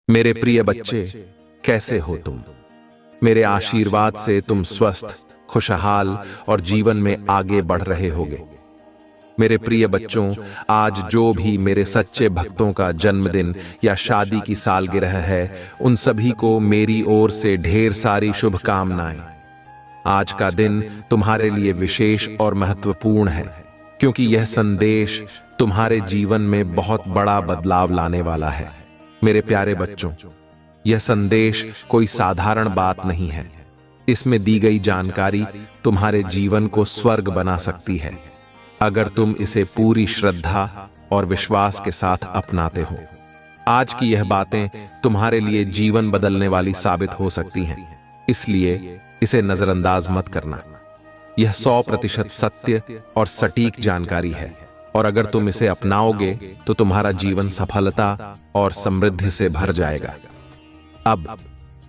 मेरे प्रिय बच्चे, कैसे हो तुम? मेरे आशीर्वाद से तुम स्वस्थ, खुशहाल और जीवन में आगे बढ़ रहे होगे। मेरे प्रिय बच्चों, आज जो भी मेरे सच्चे भक्तों का जन्मदिन या शादी की सालगिरह है, उन सभी को मेरी ओर से ढेर सारी शुभकामनाएं। आज का दिन तुम्हारे लिए विशेष और महत्वपूर्ण है, क्योंकि यह संदेश तुम्हारे जीवन में बहुत बड़ा बदलाव लाने वाला है। मेरे प्यारे बच्चों, यह संदेश कोई साधारण बात नहीं है। इसमें दी गई जानकारी तुम्हारे जीवन को स्वर्ग बना सकती है, अगर तुम इसे पूरी श्रद्धा और विश्वास के साथ अपनाते हो। आज की यह बातें तुम्हारे लिए जीवन बदलने वाली साबित हो सकती हैं, इसलिए इसे नजरअंदाज मत करना। यह 100% सत्य और सटीक जानकारी है, और अगर तुम इसे अपनाओगे तो तुम्हारा जीवन सफलता और समृद्धि से भर जाएगा। अब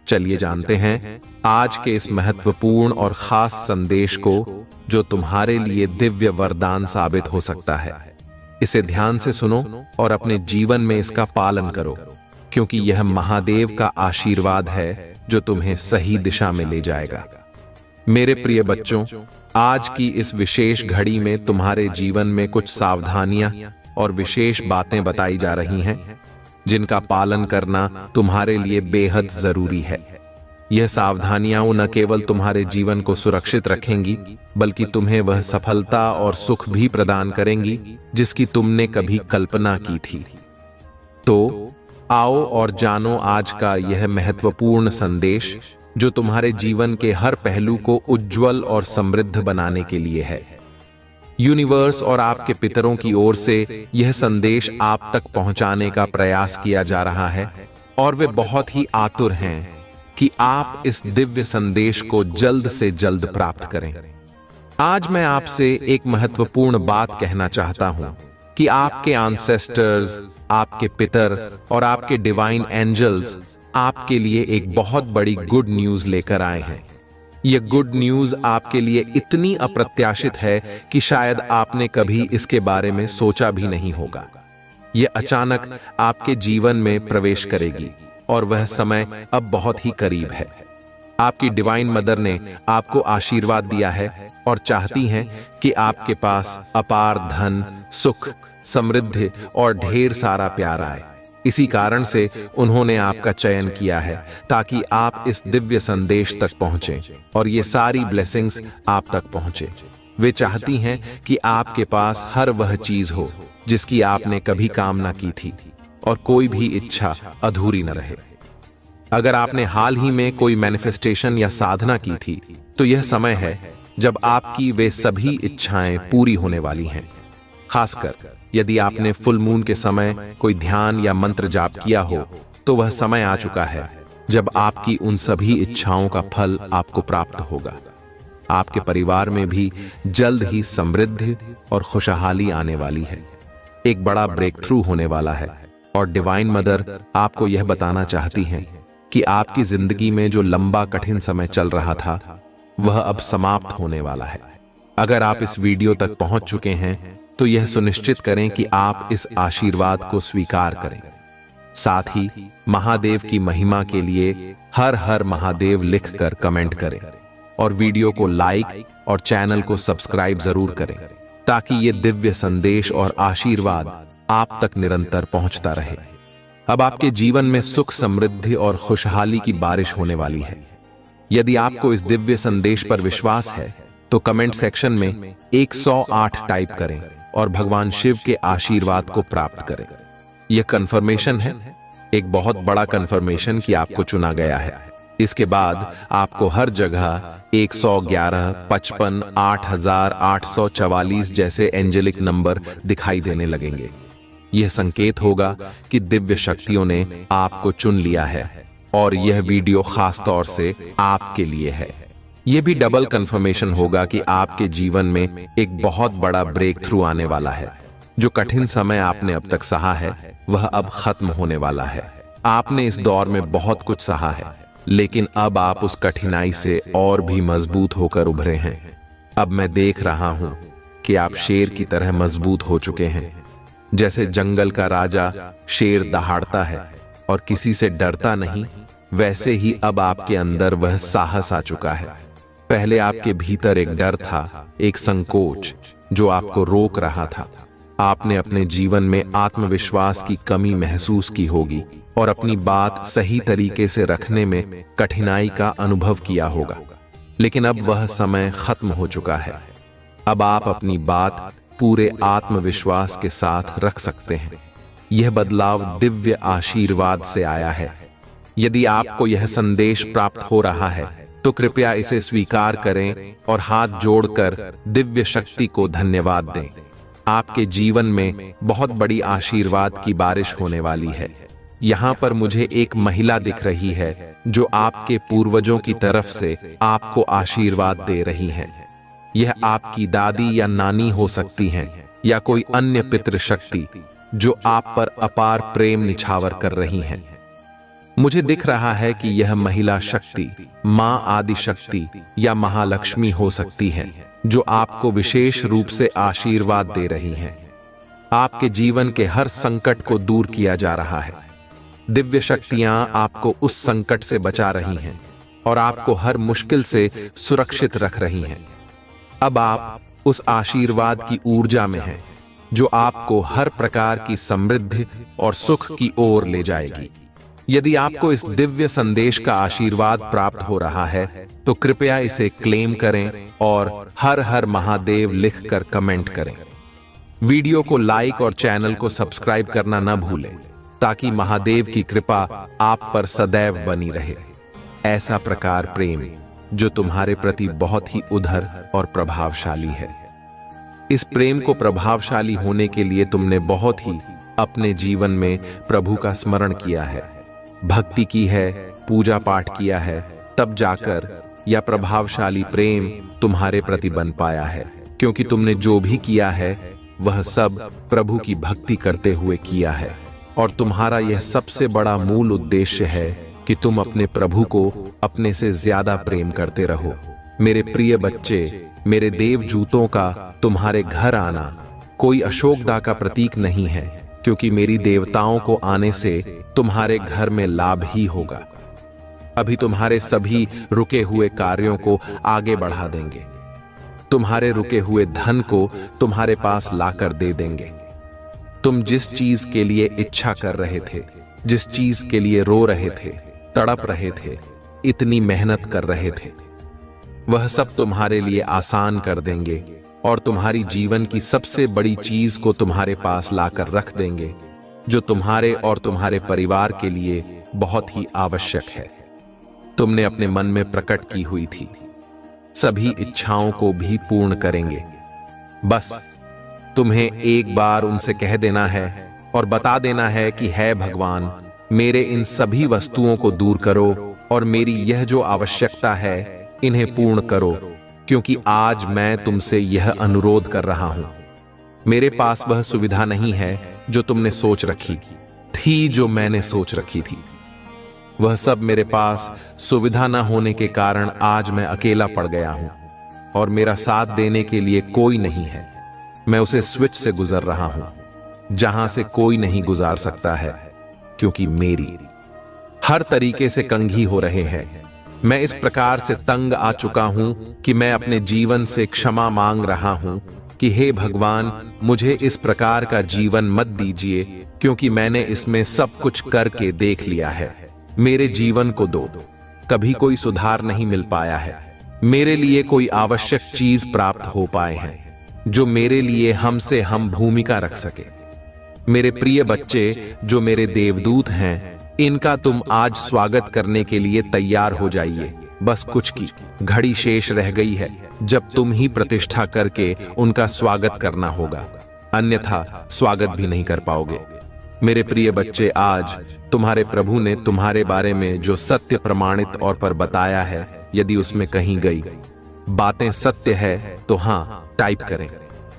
चलिए जानते हैं आज के इस महत्वपूर्ण और खास संदेश को, जो तुम्हारे लिए दिव्य वरदान साबित हो सकता है। इसे ध्यान से सुनो और अपने जीवन में इसका पालन करो, क्योंकि यह महादेव का आशीर्वाद है जो तुम्हें सही दिशा में ले जाएगा। मेरे प्रिय बच्चों, आज की इस विशेष घड़ी में तुम्हारे जीवन में कुछ सावधानियां और विशेष बातें बताई जा रही हैं, जिनका पालन करना तुम्हारे लिए बेहद जरूरी है। यह सावधानियां न केवल तुम्हारे जीवन को सुरक्षित रखेंगी, बल्कि तुम्हें वह सफलता और सुख भी प्रदान करेंगी जिसकी तुमने कभी कल्पना की थी। तो आओ और जानो आज का यह महत्वपूर्ण संदेश, जो तुम्हारे जीवन के हर पहलू को उज्जवल और समृद्ध बनाने के लिए है। यूनिवर्स और आपके पितरों की ओर से यह संदेश आप तक पहुंचाने का प्रयास किया जा रहा है, और वे बहुत ही आतुर हैं कि आप इस दिव्य संदेश को जल्द से जल्द प्राप्त करें। आज मैं आपसे एक महत्वपूर्ण बात कहना चाहता हूं कि आपके एंसेस्टर्स, आपके पितर और आपके डिवाइन एंजल्स आपके लिए एक बहुत बड़ी गुड न्यूज लेकर आए हैं। यह गुड न्यूज आपके लिए इतनी अप्रत्याशित है कि शायद आपने कभी इसके बारे में सोचा भी नहीं होगा। यह अचानक आपके जीवन में प्रवेश करेगी, और वह समय अब बहुत ही करीब है। आपकी डिवाइन मदर ने आपको आशीर्वाद दिया है और चाहती हैं कि आपके पास अपार धन, सुख, समृद्धि और ढेर सारा प्यार आए। इसी कारण से उन्होंने आपका चयन किया है, ताकि आप इस दिव्य संदेश तक पहुंचें और ये सारी ब्लेसिंग्स आप तक पहुंचे। वे चाहती हैं कि आपके पास हर वह चीज हो जिसकी आपने कभी कामना की थी, और कोई भी इच्छा अधूरी न रहे। अगर आपने हाल ही में कोई मैनिफेस्टेशन या साधना की थी, तो यह समय है जब आपकी वे सभी इच्छाएं पूरी होने वाली हैं। खासकर यदि आपने फुल मून के समय कोई ध्यान या मंत्र जाप किया हो, तो वह समय आ चुका है जब आपकी उन सभी इच्छाओं का फल आपको प्राप्त होगा। आपके परिवार में भी जल्द ही समृद्धि और खुशहाली आने वाली है। एक बड़ा ब्रेक थ्रू होने वाला है, और डिवाइन मदर आपको यह बताना चाहती हैं कि आपकी जिंदगी में जो लंबा कठिन समय चल रहा था, वह अब समाप्त होने वाला है। अगर आप इस वीडियो तक पहुंच चुके हैं, तो यह सुनिश्चित करें कि आप इस आशीर्वाद को स्वीकार करें। साथ ही महादेव की महिमा के लिए हर हर महादेव लिखकर कमेंट करें, और वीडियो को लाइक और चैनल को सब्सक्राइब जरूर करें, ताकि ये दिव्य संदेश और आशीर्वाद आप तक निरंतर पहुंचता रहे। अब आपके जीवन में सुख, समृद्धि और खुशहाली की बारिश होने वाली है। यदि आपको इस दिव्य संदेश पर विश्वास है, तो कमेंट सेक्शन में 108 टाइप करें और भगवान शिव के आशीर्वाद को प्राप्त करें। यह कंफर्मेशन है, एक बहुत बड़ा कंफर्मेशन कि आपको चुना गया है। इसके बाद आपको हर जगह 111, 55, 8844 जैसे एंजेलिक नंबर दिखाई देने लगेंगे। यह संकेत होगा कि दिव्य शक्तियों ने आपको चुन लिया है, और यह वीडियो खास तौर से आपके लिए है। यह भी डबल कंफर्मेशन होगा कि आपके जीवन में एक बहुत बड़ा ब्रेक थ्रू आने वाला है। जो कठिन समय आपने अब तक सहा है, वह अब खत्म होने वाला है। आपने इस दौर में बहुत कुछ सहा है, लेकिन अब आप उस कठिनाई से और भी मजबूत होकर उभरे हैं। अब मैं देख रहा हूं कि आप शेर की तरह मजबूत हो चुके हैं। जैसे जंगल का राजा शेर दहाड़ता है और किसी से डरता नहीं, वैसे ही अब आपके अंदर वह साहस आ चुका है। पहले आपके भीतर एक डर था, एक संकोच जो आपको रोक रहा था। आपने अपने जीवन में आत्मविश्वास की कमी महसूस की होगी और अपनी बात सही तरीके से रखने में कठिनाई का अनुभव किया होगा। लेकिन अब वह समय खत्म हो चुका है। अब आप अपनी बात पूरे आत्मविश्वास के साथ रख सकते हैं। यह बदलाव दिव्य आशीर्वाद से आया है। यदि आपको यह संदेश प्राप्त हो रहा है तो कृपया इसे स्वीकार करें और हाथ जोड़कर दिव्य शक्ति को धन्यवाद दें। आपके जीवन में बहुत बड़ी आशीर्वाद की बारिश होने वाली है। यहाँ पर मुझे एक महिला दिख रही है जो आपके पूर्वजों की तरफ से आपको आशीर्वाद दे रही है। यह आपकी दादी या नानी हो सकती हैं या कोई अन्य पितृशक्ति जो आप पर अपार प्रेम निछावर कर रही हैं। मुझे दिख रहा है कि यह महिला शक्ति, मां आदि शक्ति या महालक्ष्मी हो सकती है जो आपको विशेष रूप से आशीर्वाद दे रही हैं। आपके जीवन के हर संकट को दूर किया जा रहा है। दिव्य शक्तियां आपको उस संकट से बचा रही हैं और आपको हर मुश्किल से सुरक्षित रख रही हैं। अब आप उस आशीर्वाद की ऊर्जा में हैं जो आपको हर प्रकार की समृद्धि और सुख की ओर ले जाएगी। यदि आपको इस दिव्य संदेश का आशीर्वाद प्राप्त हो रहा है तो कृपया इसे क्लेम करें और हर हर महादेव लिखकर कमेंट करें। वीडियो को लाइक और चैनल को सब्सक्राइब करना न भूलें ताकि महादेव की कृपा आप पर सदैव बनी रहे। ऐसा प्रकार प्रेम जो तुम्हारे प्रति बहुत ही उदार और प्रभावशाली है। इस प्रेम को प्रभावशाली होने के लिए तुमने बहुत ही अपने जीवन में प्रभु का स्मरण किया है, भक्ति की है, पूजा पाठ किया है, तब जाकर यह प्रभावशाली प्रेम तुम्हारे प्रति बन पाया है। क्योंकि तुमने जो भी किया है वह सब प्रभु की भक्ति करते हुए किया है और तुम्हारा यह सबसे बड़ा मूल उद्देश्य है कि तुम अपने प्रभु को अपने से ज्यादा प्रेम करते रहो। मेरे प्रिय बच्चे, मेरे देवदूतों का तुम्हारे घर आना कोई अशोकदा का प्रतीक नहीं है, क्योंकि मेरी देवताओं को आने से तुम्हारे घर में लाभ ही होगा। अभी तुम्हारे सभी रुके हुए कार्यों को आगे बढ़ा देंगे। तुम्हारे रुके हुए धन को तुम्हारे पास लाकर दे देंगे। तुम जिस चीज के लिए इच्छा कर रहे थे, जिस चीज के लिए रो रहे थे, तड़प रहे थे, इतनी मेहनत कर रहे थे, वह सब तुम्हारे लिए आसान कर देंगे और तुम्हारी जीवन की सबसे बड़ी चीज को तुम्हारे पास लाकर रख देंगे जो तुम्हारे और तुम्हारे परिवार के लिए बहुत ही आवश्यक है। तुमने अपने मन में प्रकट की हुई थी, सभी इच्छाओं को भी पूर्ण करेंगे। बस तुम्हें एक बार उनसे कह देना है और बता देना है कि है भगवान, मेरे इन सभी वस्तुओं को दूर करो और मेरी यह जो आवश्यकता है इन्हें पूर्ण करो, क्योंकि आज मैं तुमसे यह अनुरोध कर रहा हूं। मेरे पास वह सुविधा नहीं है जो तुमने सोच रखी थी, जो मैंने सोच रखी थी। वह सब मेरे पास सुविधा न होने के कारण आज मैं अकेला पड़ गया हूं और मेरा साथ देने के लिए कोई नहीं है। मैं उसे स्विच से गुजर रहा हूं जहां से कोई नहीं गुजार सकता है, क्योंकि मेरी हर तरीके से कंघी हो रहे हैं। मैं इस प्रकार से तंग आ चुका हूं कि मैं अपने जीवन से क्षमा मांग रहा हूं कि हे भगवान, मुझे इस प्रकार का जीवन मत दीजिए, क्योंकि मैंने इसमें सब कुछ करके देख लिया है। मेरे जीवन को दो। कभी कोई सुधार नहीं मिल पाया है। मेरे लिए कोई आवश्यक चीज प्राप्त हो पाए हैं जो मेरे लिए हमसे हम भूमिका रख सके। मेरे प्रिय बच्चे जो मेरे देवदूत हैं, इनका तुम आज स्वागत करने के लिए तैयार हो जाइए। बस कुछ की घड़ी शेष रह गई है जब तुम ही प्रतिष्ठा करके उनका स्वागत करना होगा, अन्यथा स्वागत भी नहीं कर पाओगे। मेरे प्रिय बच्चे, आज तुम्हारे प्रभु ने तुम्हारे बारे में जो सत्य प्रमाणित और पर बताया है, यदि उसमें कहीं गई बातें सत्य है तो हाँ टाइप करें।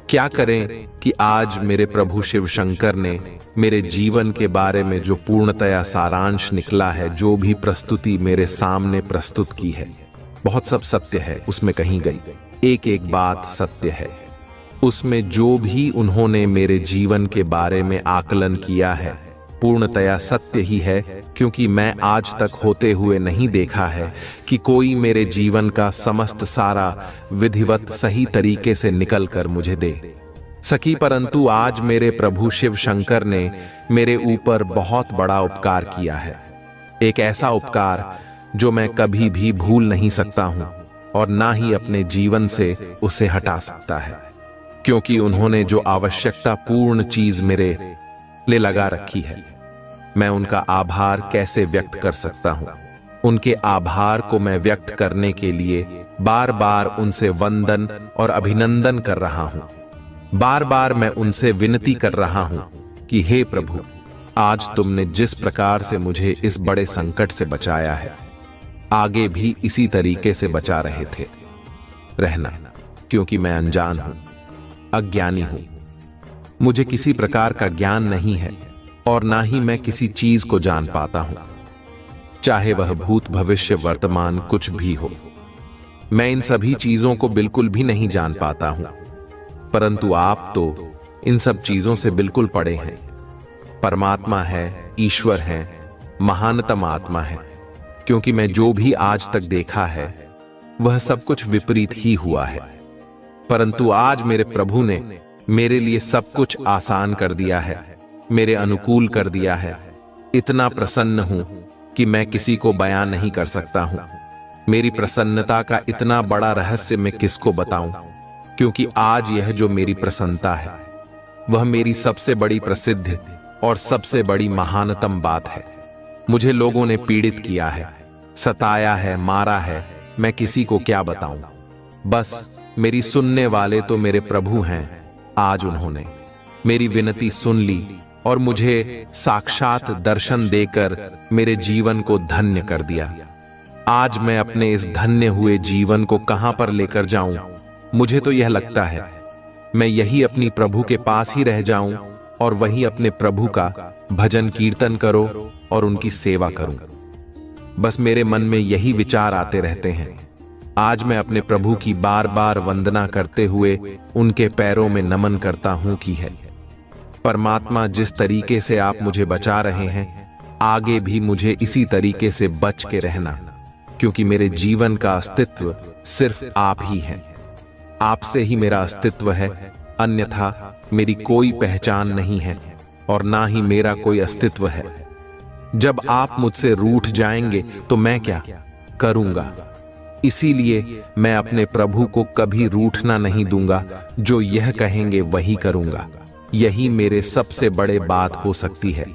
क्या करें कि आज मेरे प्रभु शिव शंकर ने मेरे जीवन के बारे में जो पूर्णतया सारांश निकला है, जो भी प्रस्तुति मेरे सामने प्रस्तुत की है, बहुत सब सत्य है। उसमें कहीं गई एक एक बात सत्य है। उसमें जो भी उन्होंने मेरे जीवन के बारे में आकलन किया है पूर्णतया सत्य ही है, क्योंकि मैं आज तक होते हुए नहीं देखा है कि कोई मेरे जीवन का समस्त सारा विधिवत सही तरीके से निकल कर मुझे दे सकी। परंतु आज मेरे प्रभु शिव शंकर ने मेरे ऊपर बहुत बड़ा उपकार किया है, एक ऐसा उपकार जो मैं कभी भी भूल नहीं सकता हूं और ना ही अपने जीवन से उसे हटा सकता है, क्योंकि उन्होंने जो आवश्यकता पूर्ण चीज मेरे लिए लगा रखी है, मैं उनका आभार कैसे व्यक्त कर सकता हूं। उनके आभार को मैं व्यक्त करने के लिए बार बार उनसे वंदन और अभिनंदन कर रहा हूं। बार बार मैं उनसे विनती कर रहा हूं कि हे प्रभु, आज तुमने जिस प्रकार से मुझे इस बड़े संकट से बचाया है, आगे भी इसी तरीके से बचा रहे थे रहना, क्योंकि मैं अनजान हूं, अज्ञानी हूं। मुझे किसी प्रकार का ज्ञान नहीं है और ना ही मैं किसी चीज को जान पाता हूं, चाहे वह भूत भविष्य वर्तमान कुछ भी हो। मैं इन सभी चीजों को बिल्कुल भी नहीं जान पाता हूं, परंतु आप तो इन सब चीजों से बिल्कुल परे हैं। परमात्मा है, ईश्वर है, महानतम आत्मा है, क्योंकि मैं जो भी आज तक देखा है वह सब कुछ विपरीत ही हुआ है। परंतु आज मेरे प्रभु ने मेरे लिए सब कुछ आसान कर दिया है, मेरे अनुकूल कर दिया है। इतना प्रसन्न हूं कि मैं किसी को बयान नहीं कर सकता हूं। मेरी प्रसन्नता का इतना बड़ा रहस्य मैं किसको बताऊं, क्योंकि आज यह जो मेरी प्रसन्नता है वह मेरी सबसे बड़ी प्रसिद्ध और सबसे बड़ी महानतम बात है। मुझे लोगों ने पीड़ित किया है, सताया है, मारा है, मैं किसी को क्या बताऊं। बस मेरी सुनने वाले तो मेरे प्रभु हैं। आज उन्होंने मेरी विनती सुन ली और मुझे साक्षात दर्शन देकर मेरे जीवन को धन्य कर दिया। आज मैं अपने इस धन्य हुए जीवन को कहां पर लेकर जाऊं? मुझे तो यह लगता है मैं यही अपनी प्रभु के पास ही रह जाऊं और वहीं अपने प्रभु का भजन कीर्तन करो और उनकी सेवा करूं। बस मेरे मन में यही विचार आते रहते हैं। आज मैं अपने प्रभु की बार बार वंदना करते हुए उनके पैरों में नमन करता हूं कि है परमात्मा, जिस तरीके से आप मुझे बचा रहे हैं, आगे भी मुझे इसी तरीके से बच के रहना, क्योंकि मेरे जीवन का अस्तित्व सिर्फ आप ही हैं। आपसे ही मेरा अस्तित्व है, अन्यथा मेरी कोई पहचान नहीं है और ना ही मेरा कोई अस्तित्व है। जब आप मुझसे रूठ जाएंगे तो मैं क्या करूंगा? इसीलिए मैं अपने प्रभु को कभी रूठना नहीं दूंगा। जो यह कहेंगे वही करूंगा। यही मेरे सबसे बड़े बात हो सकती है।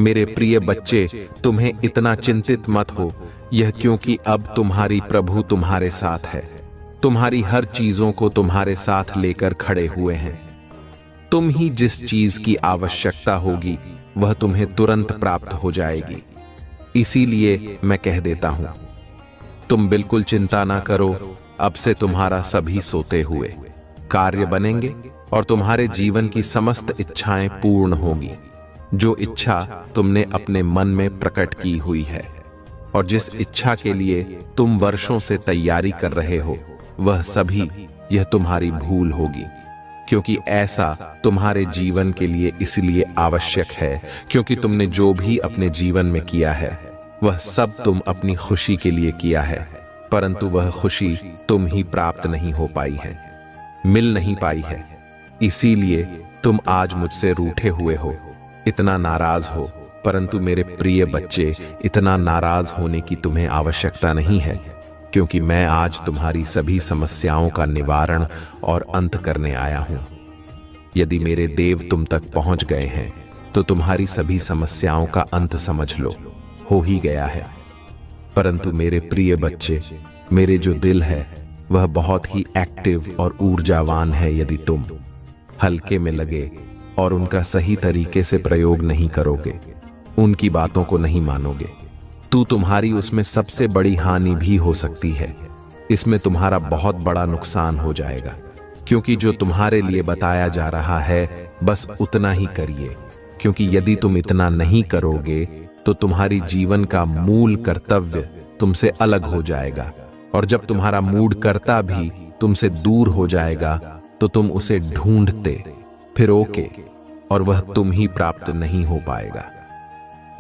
मेरे प्रिय बच्चे, तुम्हें इतना चिंतित मत हो, यह क्योंकि अब तुम्हारी प्रभु तुम्हारे साथ है। तुम्हारी हर चीजों को तुम्हारे साथ लेकर खड़े हुए हैं। तुम ही जिस चीज की आवश्यकता होगी वह तुम्हें तुरंत प्राप्त हो जाएगी। इसीलिए मैं कह देता हूं, तुम बिल्कुल चिंता ना करो। अब से तुम्हारा सभी सोते हुए कार्य बनेंगे और तुम्हारे जीवन की समस्त इच्छाएं पूर्ण होगी। जो इच्छा तुमने अपने मन में प्रकट की हुई है और जिस इच्छा के लिए तुम वर्षों से तैयारी कर रहे हो, वह सभी यह तुम्हारी भूल होगी, क्योंकि ऐसा तुम्हारे जीवन के लिए इसलिए आवश्यक है क्योंकि तुमने जो भी अपने जीवन में किया है वह सब तुम अपनी खुशी के लिए किया है, परंतु वह खुशी तुम ही प्राप्त नहीं हो पाई है, मिल नहीं पाई है। इसीलिए तुम आज मुझसे रूठे हुए हो, इतना नाराज हो। परंतु मेरे प्रिय बच्चे, इतना नाराज होने की तुम्हें आवश्यकता नहीं है, क्योंकि मैं आज तुम्हारी सभी समस्याओं का निवारण और अंत करने आया हूं। यदि मेरे देव तुम तक पहुंच गए हैं तो तुम्हारी सभी समस्याओं का अंत समझ लो, हो ही गया है। परंतु मेरे प्रिय बच्चे, मेरे जो दिल है वह बहुत ही एक्टिव और ऊर्जावान है। यदि तुम हल्के में लगे और उनका सही तरीके से प्रयोग नहीं करोगे, उनकी बातों को नहीं मानोगे, तो तुम्हारी उसमें सबसे बड़ी हानि भी हो सकती है। इसमें तुम्हारा बहुत बड़ा नुकसान हो जाएगा, क्योंकि जो तुम्हारे लिए बताया जा रहा है बस उतना ही करिए, क्योंकि यदि तुम इतना नहीं करोगे तो तुम्हारी जीवन का मूल कर्तव्य तुमसे अलग हो जाएगा, और जब तुम्हारा मूड कर्ता भी तुमसे दूर हो जाएगा तो तुम उसे ढूंढते फिरोगे और वह तुम ही प्राप्त नहीं हो पाएगा।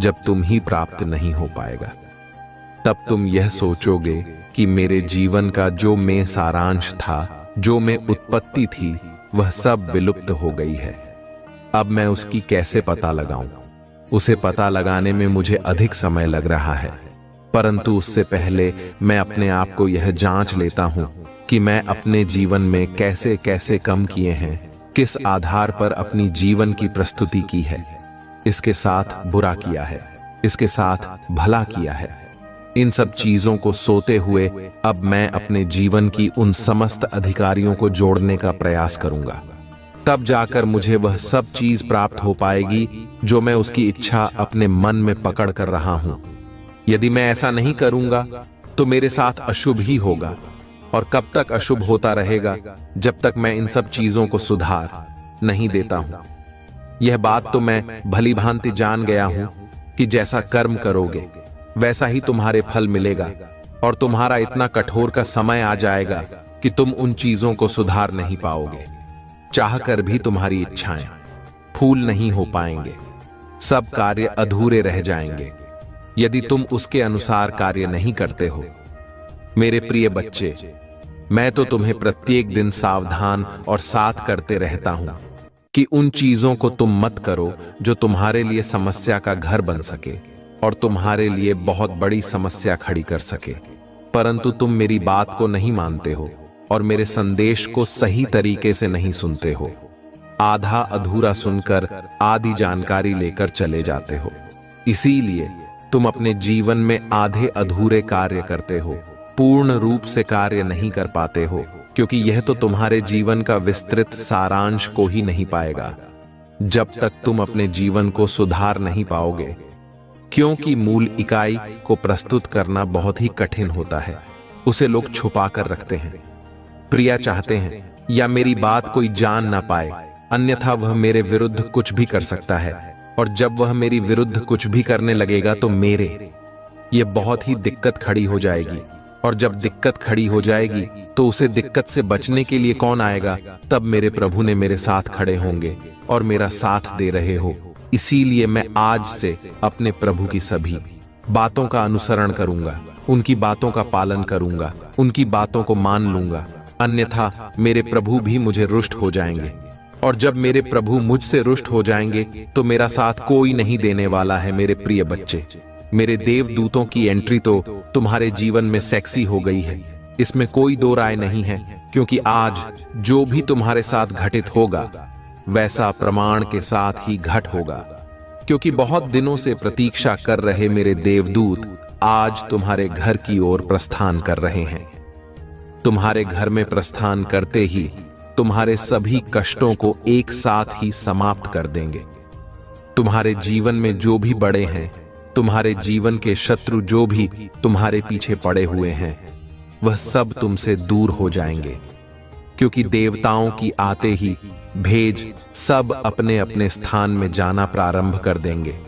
जब तुम ही प्राप्त नहीं हो पाएगा। तब तुम यह सोचोगे कि मेरे जीवन का जो मैं सारांश था, जो मैं उत्पत्ति थी, वह सब विलुप्त हो गई है। अब मैं उसकी कैसे पता लगाऊं? उसे पता लगाने में मुझे अधिक समय लग रहा है, परंतु उससे पहले मैं अपने आप को यह जांच लेता हूं कि मैं अपने जीवन में कैसे कैसे कम किए हैं, किस आधार पर अपनी जीवन की प्रस्तुति की है, इसके साथ बुरा किया है, इसके साथ भला किया है। इन सब चीजों को सोते हुए अब मैं अपने जीवन की उन समस्त अधिकारियों को जोड़ने का प्रयास करूंगा। तब जाकर मुझे वह सब चीज प्राप्त हो पाएगी जो मैं उसकी इच्छा अपने मन में पकड़ कर रहा हूं। यदि मैं ऐसा नहीं करूंगा तो मेरे साथ अशुभ ही होगा, और कब तक अशुभ होता रहेगा? जब तक मैं इन सब चीजों को सुधार नहीं देता हूं। यह बात तो मैं भली भांति जान गया हूं कि जैसा कर्म करोगे वैसा ही तुम्हारे फल मिलेगा, और तुम्हारा इतना कठोर का समय आ जाएगा कि तुम उन चीजों को सुधार नहीं पाओगे। चाहकर भी तुम्हारी इच्छाएं फूल नहीं हो पाएंगे, सब कार्य अधूरे रह जाएंगे यदि तुम उसके अनुसार कार्य नहीं करते हो। मेरे प्रिय बच्चे, मैं तो तुम्हें प्रत्येक दिन सावधान और साथ करते रहता हूं कि उन चीजों को तुम मत करो जो तुम्हारे लिए समस्या का घर बन सके और तुम्हारे लिए बहुत बड़ी समस्या खड़ी कर सके। परंतु तुम मेरी बात को नहीं मानते हो और मेरे संदेश को सही तरीके से नहीं सुनते हो। आधा अधूरा सुनकर आधी जानकारी लेकर चले जाते हो। इसीलिए तुम अपने जीवन में आधे अधूरे कार्य करते हो, पूर्ण रूप से कार्य नहीं कर पाते हो, क्योंकि यह तो तुम्हारे जीवन का विस्तृत सारांश को ही नहीं पाएगा जब तक तुम अपने जीवन को सुधार नहीं पाओगे। क्योंकि मूल इकाई को प्रस्तुत करना बहुत ही कठिन होता है, उसे लोग छुपा कर रखते हैं। प्रिया चाहते हैं या मेरी बात कोई जान ना पाए, अन्यथा वह मेरे विरुद्ध कुछ भी कर सकता है, और जब वह मेरी विरुद्ध कुछ भी करने लगेगा तो ये बहुत ही दिक्कत खड़ी हो जाएगी, और जब दिक्कत खड़ी हो जाएगी तो उसे दिक्कत से बचने के लिए कौन आएगा? तब मेरे प्रभु ने मेरे साथ खड़े होंगे और मेरा साथ दे रहे हो। इसीलिए मैं आज से अपने प्रभु की सभी बातों का अनुसरण करूंगा, उनकी बातों का पालन करूंगा, उनकी बातों को मान लूंगा, अन्यथा मेरे प्रभु भी मुझे रुष्ट हो जाएंगे। और जब मेरे प्रभु मुझसे रुष्ट हो जाएंगे तो मेरा साथ कोई नहीं देने वाला है। मेरे प्रिय बच्चे, मेरे देवदूतों की एंट्री तो तुम्हारे जीवन में सेक्सी हो गई है, इसमें कोई दो राय नहीं है, क्योंकि आज जो भी तुम्हारे साथ घटित होगा वैसा प्रमाण के साथ ही घट होगा। क्योंकि बहुत दिनों से प्रतीक्षा कर रहे मेरे देवदूत आज तुम्हारे घर की ओर प्रस्थान कर रहे हैं। तुम्हारे घर में प्रस्थान करते ही तुम्हारे सभी कष्टों को एक साथ ही समाप्त कर देंगे। तुम्हारे जीवन में जो भी बड़े हैं, तुम्हारे जीवन के शत्रु जो भी तुम्हारे पीछे पड़े हुए हैं, वह सब तुमसे दूर हो जाएंगे, क्योंकि देवताओं की आते ही भेज सब अपने अपने स्थान में जाना प्रारंभ कर देंगे,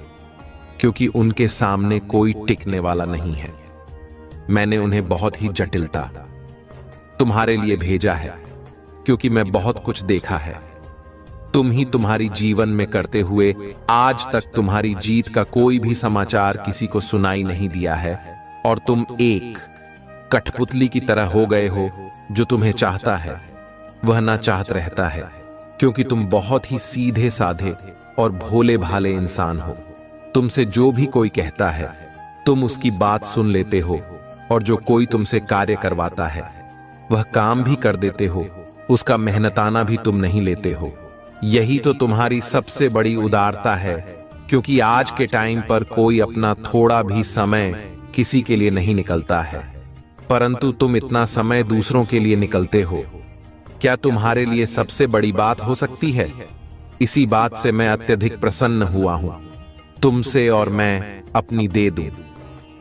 क्योंकि उनके सामने कोई टिकने वाला नहीं है। मैंने उन्हें बहुत ही जटिलता तुम्हारे लिए भेजा है, क्योंकि मैं बहुत कुछ देखा है। तुम ही तुम्हारी जीवन में करते हुए आज तक तुम्हारी जीत का कोई भी समाचार किसी को सुनाई नहीं दिया है, और तुम एक कठपुतली की तरह हो गए हो। जो तुम्हें चाहता है वह ना चाहत रहता है, क्योंकि तुम बहुत ही सीधे साधे और भोले भाले इंसान हो। तुमसे जो भी कोई कहता है तुम उसकी बात सुन लेते हो, और जो कोई तुमसे कार्य करवाता है वह काम भी कर देते हो, उसका मेहनताना भी तुम नहीं लेते हो। यही तो तुम्हारी सबसे बड़ी उदारता है, क्योंकि आज के टाइम पर कोई अपना थोड़ा भी समय किसी के लिए नहीं निकलता है, परंतु तुम इतना समय दूसरों के लिए निकलते हो। क्या तुम्हारे लिए सबसे बड़ी बात हो सकती है? इसी बात से मैं अत्यधिक प्रसन्न हुआ हूं तुमसे, और मैं अपनी दे दूं।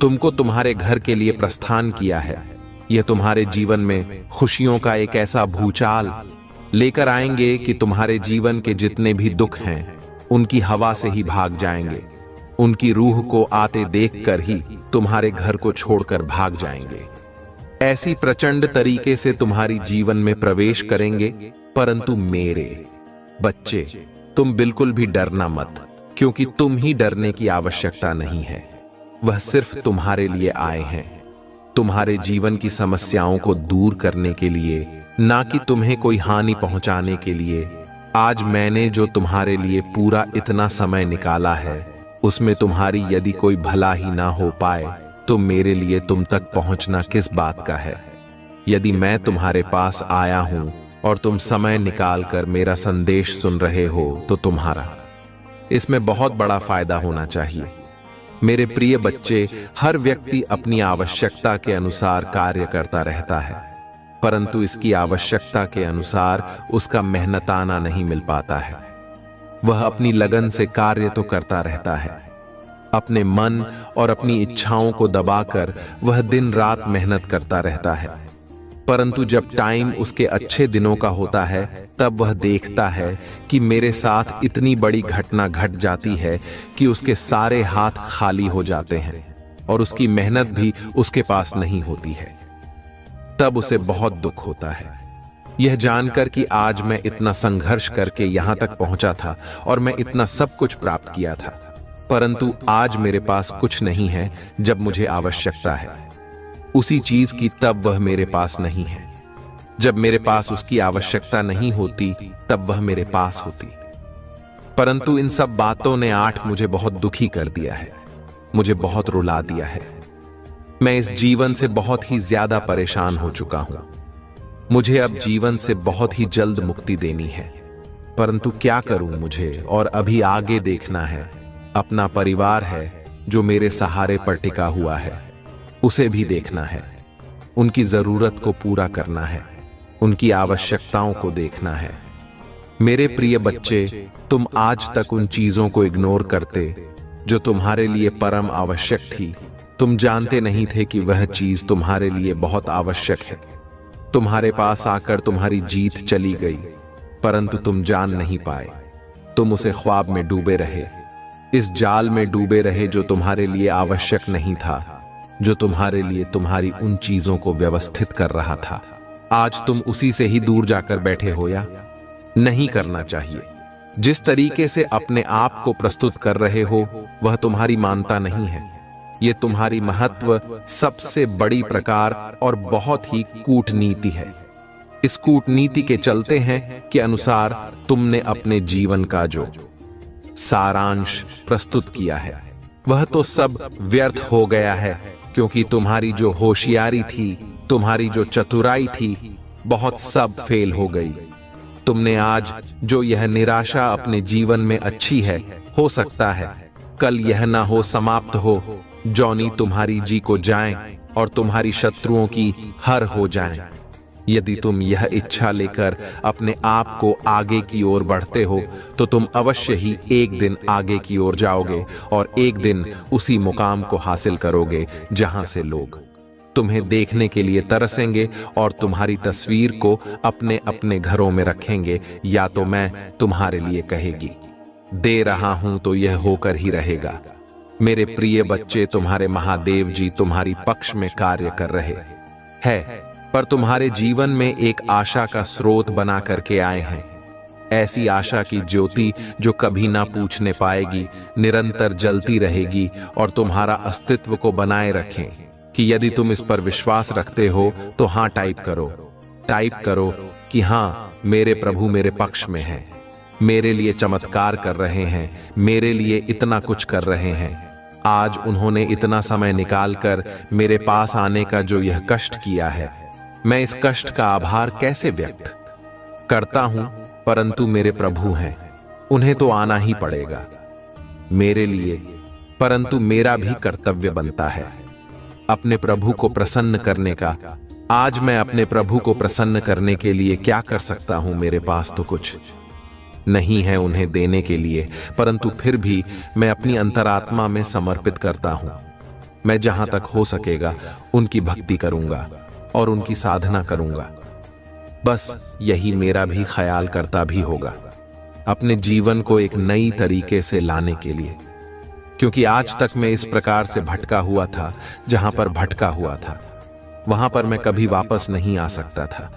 तुमको तुम्हारे घर के लिए प्रस्थान किया है। यह तुम्हारे जीवन में खुशियों का एक ऐसा भूचाल लेकर आएंगे कि तुम्हारे जीवन के जितने भी दुख हैं उनकी हवा से ही भाग जाएंगे। उनकी रूह को आते देखकर ही तुम्हारे घर को छोड़कर भाग जाएंगे। ऐसी प्रचंड तरीके से तुम्हारी जीवन में प्रवेश करेंगे। परंतु मेरे बच्चे, तुम बिल्कुल भी डरना मत। क्योंकि तुम ही डरने की आवश्यकता नहीं है। वह सिर्फ तुम्हारे लिए आए हैं, तुम्हारे जीवन की समस्याओं को दूर करने के लिए, ना कि तुम्हें कोई हानि पहुंचाने के लिए। आज मैंने जो तुम्हारे लिए पूरा इतना समय निकाला है, उसमें तुम्हारी यदि कोई भला ही ना हो पाए तो मेरे लिए तुम तक पहुंचना किस बात का है। यदि मैं तुम्हारे पास आया हूं और तुम समय निकाल कर मेरा संदेश सुन रहे हो तो तुम्हारा इसमें बहुत बड़ा फायदा होना चाहिए। मेरे प्रिय बच्चे, हर व्यक्ति अपनी आवश्यकता के अनुसार कार्य करता रहता है, परंतु इसकी आवश्यकता के अनुसार उसका मेहनताना नहीं मिल पाता है। वह अपनी लगन से कार्य तो करता रहता है, अपने मन और अपनी इच्छाओं को दबाकर वह दिन रात मेहनत करता रहता है, परंतु जब टाइम उसके अच्छे दिनों का होता है तब वह देखता है कि मेरे साथ इतनी बड़ी घटना घट जाती है कि उसके सारे हाथ खाली हो जाते हैं और उसकी मेहनत भी उसके पास नहीं होती है। तब उसे बहुत दुख होता है, यह जानकर कि आज मैं इतना संघर्ष करके यहां तक पहुंचा था और मैं इतना सब कुछ प्राप्त किया था, परंतु आज मेरे पास कुछ नहीं है जब मुझे आवश्यकता है उसी चीज की, तब वह मेरे पास नहीं है। जब मेरे पास उसकी आवश्यकता नहीं होती तब वह मेरे पास होती। परंतु इन सब बातों ने मुझे बहुत दुखी कर दिया है, मुझे बहुत रुला दिया है। मैं इस जीवन से बहुत ही ज्यादा परेशान हो चुका हूं। मुझे अब जीवन से बहुत ही जल्द मुक्ति देनी है, परंतु क्या करूं? मुझे और अभी आगे देखना है। अपना परिवार है जो मेरे सहारे पर टिका हुआ है, उसे भी देखना है, उनकी जरूरत को पूरा करना है, उनकी आवश्यकताओं को देखना है। मेरे प्रिय बच्चे, तुम आज तक उन चीजों को इग्नोर करते जो तुम्हारे लिए परम आवश्यक थी। तुम जानते नहीं थे कि वह चीज तुम्हारे लिए बहुत आवश्यक है। तुम्हारे पास आकर तुम्हारी जीत चली गई, परंतु तुम जान नहीं पाए। तुम उसे ख्वाब में डूबे रहे, इस जाल में डूबे रहे जो तुम्हारे लिए आवश्यक नहीं था, जो तुम्हारे लिए तुम्हारी उन चीजों को व्यवस्थित कर रहा था। आज तुम उसी से ही दूर जाकर बैठे हो या नहीं करना चाहिए। जिस तरीके से अपने आप को प्रस्तुत कर रहे हो वह तुम्हारी मानता नहीं है। यह तुम्हारी महत्व सबसे बड़ी प्रकार और बहुत ही कूटनीति है। इस कूटनीति के चलते हैं के अनुसार तुमने अपने जीवन का जो सारांश प्रस्तुत किया है वह तो सब व्यर्थ हो गया है, क्योंकि तुम्हारी जो होशियारी थी, तुम्हारी जो चतुराई थी, बहुत सब फेल हो गई। तुमने आज जो यह निराशा अपने जीवन में अच्छी है, हो सकता है कल यह ना हो समाप्त हो, जौनी तुम्हारी जी को जाएं और तुम्हारी शत्रुओं की हर हो जाएं। यदि तुम यह इच्छा लेकर अपने आप को आगे की ओर बढ़ते हो तो तुम अवश्य ही एक दिन आगे की ओर जाओगे और एक दिन उसी मुकाम को हासिल करोगे जहां से लोग तुम्हें देखने के लिए तरसेंगे और तुम्हारी तस्वीर को अपने अपने घरों में रखेंगे, या तो मैं तुम्हारे लिए कहेगी दे रहा हूं तो यह होकर ही रहेगा। मेरे प्रिय बच्चे, तुम्हारे महादेव जी तुम्हारी पक्ष में कार्य कर रहे हैं, पर तुम्हारे जीवन में एक आशा का स्रोत बना करके आए हैं। ऐसी आशा की ज्योति जो कभी ना पूछने पाएगी, निरंतर जलती रहेगी और तुम्हारा अस्तित्व को बनाए रखें कि यदि तुम इस पर विश्वास रखते हो तो हाँ टाइप करो कि हाँ मेरे प्रभु मेरे पक्ष में हैं, मेरे लिए चमत्कार कर रहे हैं, मेरे लिए इतना कुछ कर रहे हैं। आज उन्होंने इतना समय निकालकर मेरे पास आने का जो यह कष्ट किया है, मैं इस कष्ट का आभार कैसे व्यक्त करता हूं, परंतु मेरे प्रभु हैं, उन्हें तो आना ही पड़ेगा मेरे लिए, परंतु मेरा भी कर्तव्य बनता है अपने प्रभु को प्रसन्न करने का। आज मैं अपने प्रभु को प्रसन्न करने के लिए क्या कर सकता हूं? मेरे पास तो कुछ नहीं है उन्हें देने के लिए, परंतु फिर भी मैं अपनी अंतरात्मा में समर्पित करता हूं। मैं जहां तक हो सकेगा उनकी भक्ति करूंगा और उनकी साधना करूंगा। बस यही मेरा भी ख्याल करता भी होगा अपने जीवन को एक नई तरीके से लाने के लिए, क्योंकि आज तक मैं इस प्रकार से भटका हुआ था। जहां पर भटका हुआ था वहां पर मैं कभी वापस नहीं आ सकता था।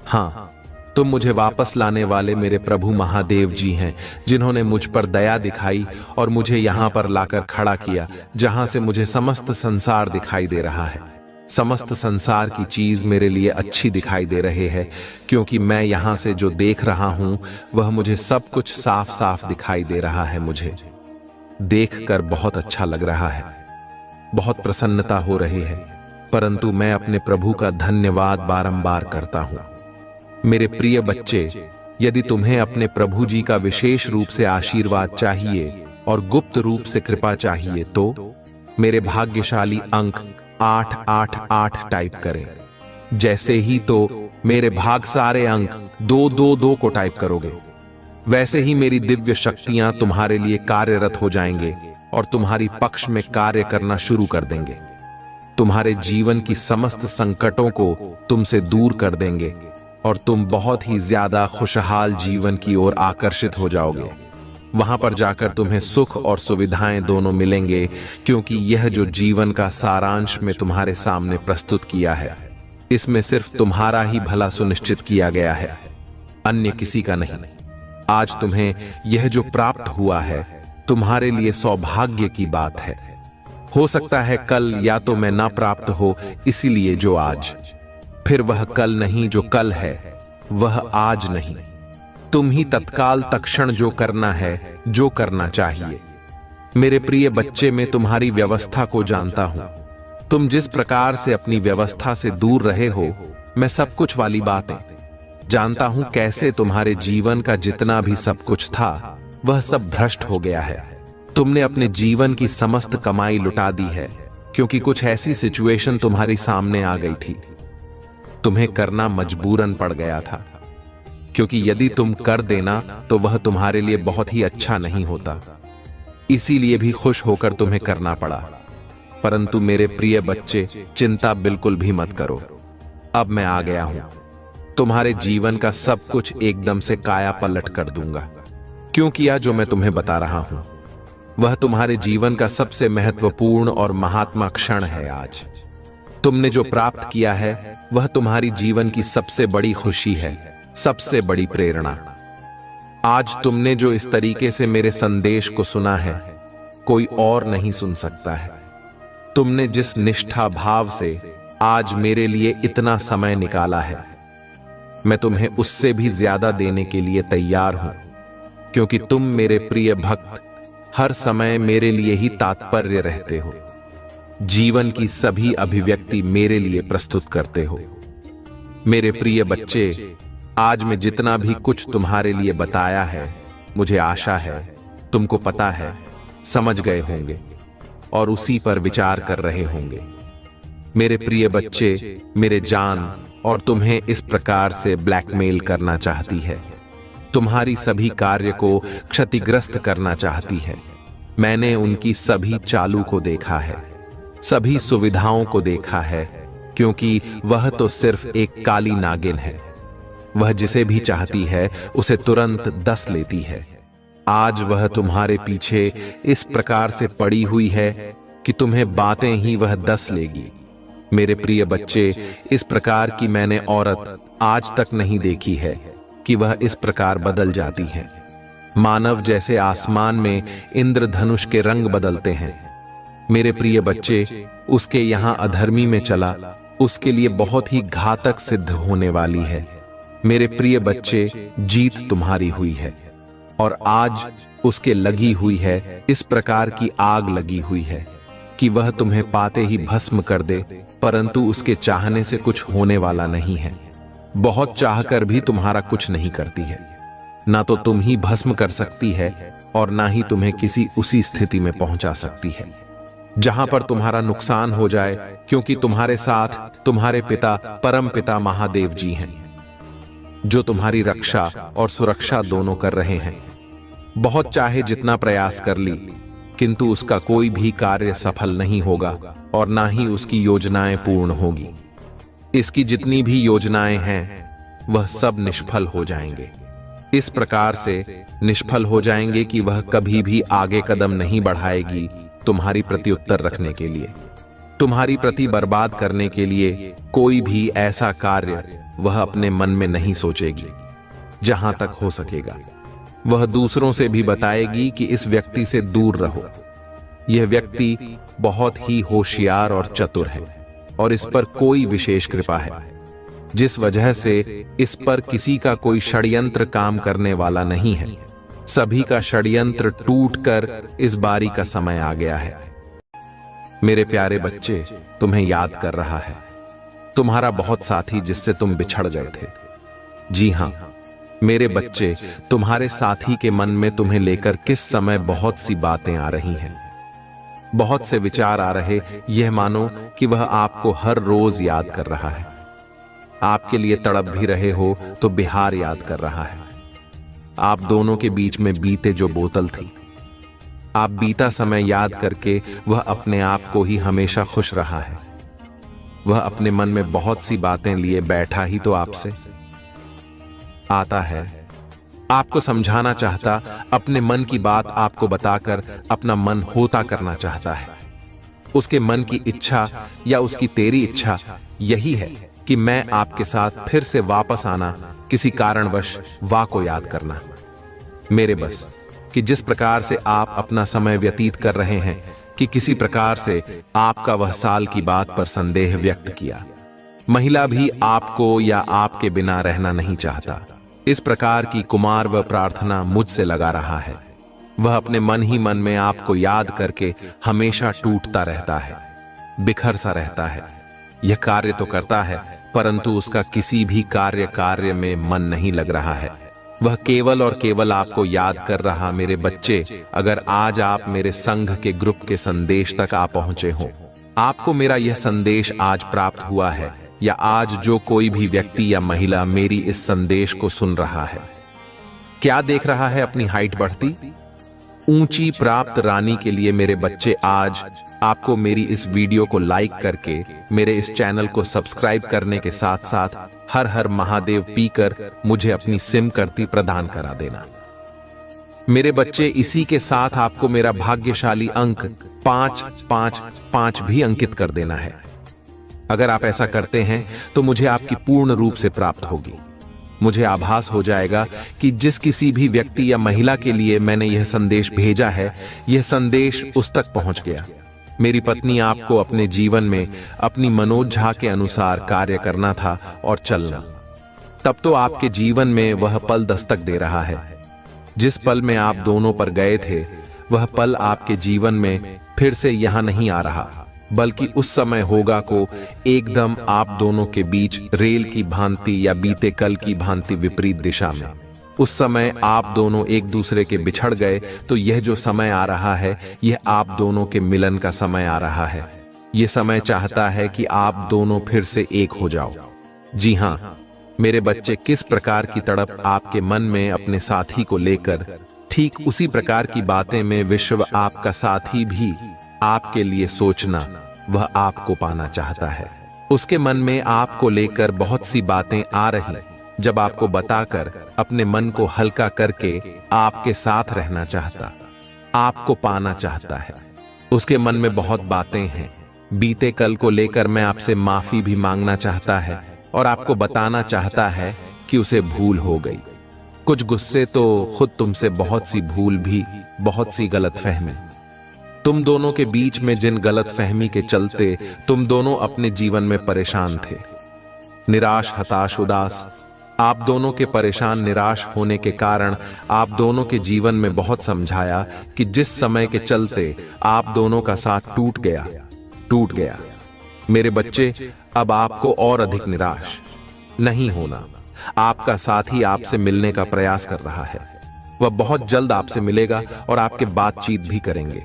हाँ, तुम मुझे वापस लाने वाले मेरे प्रभु महादेव जी हैं, जिन्होंने मुझ पर दया दिखाई और मुझे यहाँ पर लाकर खड़ा किया, जहाँ से मुझे समस्त संसार दिखाई दे रहा है। समस्त संसार की चीज मेरे लिए अच्छी दिखाई दे रहे हैं, क्योंकि मैं यहाँ से जो देख रहा हूँ वह मुझे सब कुछ साफ साफ दिखाई दे रहा है। मुझे देखकर बहुत अच्छा लग रहा है, बहुत प्रसन्नता हो रही है, परंतु मैं अपने प्रभु का धन्यवाद बारंबार करता हूँ। मेरे प्रिय बच्चे, यदि तुम्हें अपने प्रभु जी का विशेष रूप से आशीर्वाद चाहिए और गुप्त रूप से कृपा चाहिए तो मेरे भाग्यशाली अंक 888 टाइप करें। जैसे ही तो मेरे भाग सारे अंक 222 को टाइप करोगे, वैसे ही मेरी दिव्य शक्तियां तुम्हारे लिए कार्यरत हो जाएंगे और तुम्हारी पक्ष में कार्य करना शुरू कर देंगे। तुम्हारे जीवन की समस्त संकटों को तुमसे दूर कर देंगे और तुम बहुत ही ज्यादा खुशहाल जीवन की ओर आकर्षित हो जाओगे। वहां पर जाकर तुम्हें सुख और सुविधाएं दोनों मिलेंगे, क्योंकि यह जो जीवन का सारांश में तुम्हारे सामने प्रस्तुत किया है, इसमें सिर्फ तुम्हारा ही भला सुनिश्चित किया गया है, अन्य किसी का नहीं। आज तुम्हें यह जो प्राप्त हुआ है तुम्हारे लिए सौभाग्य की बात है। हो सकता है कल या तो मैं ना प्राप्त हो, इसीलिए जो आज, फिर वह कल नहीं जो कल है वह आज नहीं। तुम ही तत्काल तत्क्षण जो करना है, जो करना चाहिए। मेरे प्रिय बच्चे, मैं तुम्हारी व्यवस्था को जानता हूं। तुम जिस प्रकार से अपनी व्यवस्था से दूर रहे हो, मैं सब कुछ वाली बातें जानता हूं। कैसे तुम्हारे जीवन का जितना भी सब कुछ था वह सब भ्रष्ट हो गया है। तुमने अपने जीवन की समस्त कमाई लुटा दी है, क्योंकि कुछ ऐसी सिचुएशन तुम्हारी सामने आ गई थी, तुम्हें करना मजबूरन पड़ गया था, क्योंकि यदि तुम कर देना तो वह तुम्हारे लिए बहुत ही अच्छा नहीं होता, इसीलिए भी खुश होकर तुम्हें करना पड़ा। परंतु मेरे प्रिय बच्चे, चिंता बिल्कुल भी मत करो। अब मैं आ गया हूं, तुम्हारे जीवन का सब कुछ एकदम से काया पलट कर दूंगा। क्यों किया जो मैं तुम्हें बता रहा हूं, वह तुम्हारे जीवन का सबसे महत्वपूर्ण और महात्मा क्षण है। आज तुमने जो प्राप्त किया है वह तुम्हारी जीवन की सबसे बड़ी खुशी है, सबसे बड़ी प्रेरणा। आज तुमने जो इस तरीके से मेरे संदेश को सुना है, कोई और नहीं सुन सकता है। तुमने जिस निष्ठा भाव से आज मेरे लिए इतना समय निकाला है, मैं तुम्हें उससे भी ज्यादा देने के लिए तैयार हूं, क्योंकि तुम मेरे प्रिय भक्त हर समय मेरे लिए ही तात्पर्य रहते हो। जीवन की सभी अभिव्यक्ति मेरे लिए प्रस्तुत करते हो। मेरे प्रिय बच्चे, आज मैं जितना भी कुछ तुम्हारे लिए बताया है, मुझे आशा है तुमको पता है, समझ गए होंगे और उसी पर विचार कर रहे होंगे। मेरे प्रिय बच्चे, मेरे जान और तुम्हें इस प्रकार से ब्लैकमेल करना चाहती है, तुम्हारी सभी कार्य को क्षतिग्रस्त करना चाहती है। मैंने उनकी सभी चालू को देखा है, सभी सुविधाओं को देखा है, क्योंकि वह तो सिर्फ एक काली नागिन है। वह जिसे भी चाहती है उसे तुरंत डस लेती है। आज वह तुम्हारे पीछे इस प्रकार से पड़ी हुई है कि तुम्हें बातें ही वह डस लेगी। मेरे प्रिय बच्चे, इस प्रकार की मैंने औरत आज तक नहीं देखी है कि वह इस प्रकार बदल जाती है। मानव जैसे आसमान में इंद्रधनुष के रंग बदलते हैं। मेरे प्रिय बच्चे, उसके यहां अधर्मी में चला, उसके लिए बहुत ही घातक सिद्ध होने वाली है। मेरे प्रिय बच्चे, जीत तुम्हारी हुई है और आज उसके लगी हुई है, इस प्रकार की आग लगी हुई है कि वह तुम्हें पाते ही भस्म कर दे, परंतु उसके चाहने से कुछ होने वाला नहीं है। बहुत चाहकर भी तुम्हारा कुछ नहीं करती है। ना तो तुम ही भस्म कर सकती है और ना ही तुम्हें किसी उसी स्थिति में पहुंचा सकती है जहां पर तुम्हारा नुकसान हो जाए, क्योंकि तुम्हारे साथ तुम्हारे पिता परम पिता महादेव जी हैं, जो तुम्हारी रक्षा और सुरक्षा दोनों कर रहे हैं। बहुत चाहे जितना प्रयास कर ली, किंतु उसका कोई भी कार्य सफल नहीं होगा और ना ही उसकी योजनाएं पूर्ण होगी। इसकी जितनी भी योजनाएं हैं वह सब निष्फल हो जाएंगे। इस प्रकार से निष्फल हो जाएंगे कि वह कभी भी आगे कदम नहीं बढ़ाएगी तुम्हारी प्रत्युत्तर रखने के लिए, तुम्हारी प्रति बर्बाद करने के लिए कोई भी ऐसा कार्य वह अपने मन में नहीं सोचेगी। जहां तक हो सकेगा। वह दूसरों से भी बताएगी कि इस व्यक्ति से दूर रहो। यह व्यक्ति बहुत ही होशियार और चतुर है और इस पर कोई विशेष कृपा है, जिस वजह से इस पर किसी का कोई षड्यंत्र काम करने वाला नहीं है। सभी का षड्यंत्र टूटकर इस बारी का समय आ गया है। मेरे प्यारे बच्चे, तुम्हें याद कर रहा है तुम्हारा बहुत साथी जिससे तुम बिछड़ गए थे। जी हां मेरे बच्चे, तुम्हारे साथी के मन में तुम्हें लेकर किस समय बहुत सी बातें आ रही हैं, बहुत से विचार आ रहे। यह मानो कि वह आपको हर रोज याद कर रहा है। आपके लिए तड़प भी रहे हो तो बिहार याद कर रहा है। आप दोनों के बीच में बीते जो बोतल थी, आप बीता समय याद करके वह अपने आप को ही हमेशा खुश रहा है। वह अपने मन में बहुत सी बातें लिए बैठा ही तो आपसे आता है, आपको समझाना चाहता, अपने मन की बात आपको बताकर अपना मन होता करना चाहता है। उसके मन की इच्छा या उसकी तेरी इच्छा यही है कि मैं आपके साथ फिर से वापस आना, किसी कारणवश वाह को याद करना। मेरे बस कि जिस प्रकार से आप अपना समय व्यतीत कर रहे हैं, कि किसी प्रकार से आपका वह साल की बात पर संदेह व्यक्त किया। महिला भी आपको या आपके बिना रहना नहीं चाहता। इस प्रकार की कुमार व प्रार्थना मुझसे लगा रहा है। वह अपने मन ही मन में आपको याद करके हमेशा टूटता रहता है, बिखर सा रहता है। यह कार्य तो करता है, परंतु उसका किसी भी कार्य में मन नहीं लग रहा है। वह केवल और केवल आपको याद कर रहा। मेरे बच्चे, अगर आज आप मेरे संघ के ग्रुप के संदेश तक आ पहुंचे हो, आपको मेरा यह संदेश आज प्राप्त हुआ है, या आज जो कोई भी व्यक्ति या महिला मेरी इस संदेश को सुन रहा है, क्या देख रहा है अपनी हाइट बढ़ती? ऊंची प्राप्त रानी के लिए मेरे बच्चे, आज आपको मेरी इस वीडियो को लाइक करके मेरे इस चैनल को सब्सक्राइब करने के साथ साथ हर हर महादेव पीकर मुझे अपनी सिम करती प्रदान करा देना। मेरे बच्चे, इसी के साथ आपको मेरा भाग्यशाली अंक 555 भी अंकित कर देना है। अगर आप ऐसा करते हैं तो मुझे आपकी पूर्ण रूप से प्राप्त होगी। मुझे आभास हो जाएगा कि जिस किसी भी व्यक्ति या महिला के लिए मैंने यह संदेश भेजा है, यह संदेश उस तक पहुंच गया। मेरी पत्नी आपको अपने जीवन में अपनी मनोज्झा के अनुसार कार्य करना था और चलना। तब तो आपके जीवन में वह पल दस्तक दे रहा है। जिस पल में आप दोनों पर गए थे, वह पल आपके जीवन में फिर से यहां नहीं आ रहा, बल्कि उस समय होगा को एकदम आप दोनों के बीच रेल की भांति या बीते कल की भांति विपरीत दिशा में। उस समय आप दोनों एक दूसरे के बिछड़ गए, तो यह जो समय आ रहा है, यह आप दोनों के मिलन का समय आ रहा है। यह समय चाहता है कि आप दोनों फिर से एक हो जाओ। जी हां मेरे बच्चे, किस प्रकार की तड़प आपके मन में अपने साथी को लेकर, ठीक उसी प्रकार की बातें में विश्व आपका साथी भी आपके लिए सोचना, वह आपको पाना चाहता है। उसके मन में आपको लेकर बहुत सी बातें आ रही, जब आपको बताकर अपने मन को हल्का करके आपके साथ रहना चाहता, आपको पाना चाहता है। उसके मन में बहुत बातें हैं। बीते कल को लेकर मैं आपसे माफी भी मांगना चाहता है और आपको बताना चाहता है कि उसे भूल हो गई। कुछ गुस्से तो खुद तुमसे, बहुत सी भूल भी, बहुत सी गलतफहमी। तुम दोनों के बीच में जिन गलतफहमी के चलते तुम दोनों अपने जीवन में परेशान थे, निराश, हताश, उदास। आप दोनों के परेशान, निराश होने के कारण आप दोनों के जीवन में बहुत समझाया कि जिस समय के चलते आप दोनों का साथ टूट गया। मेरे बच्चे, अब आपको और अधिक निराश नहीं होना। आपका साथी आपसे मिलने का प्रयास कर रहा है। वह बहुत जल्द आपसे मिलेगा और आपके बातचीत भी करेंगे।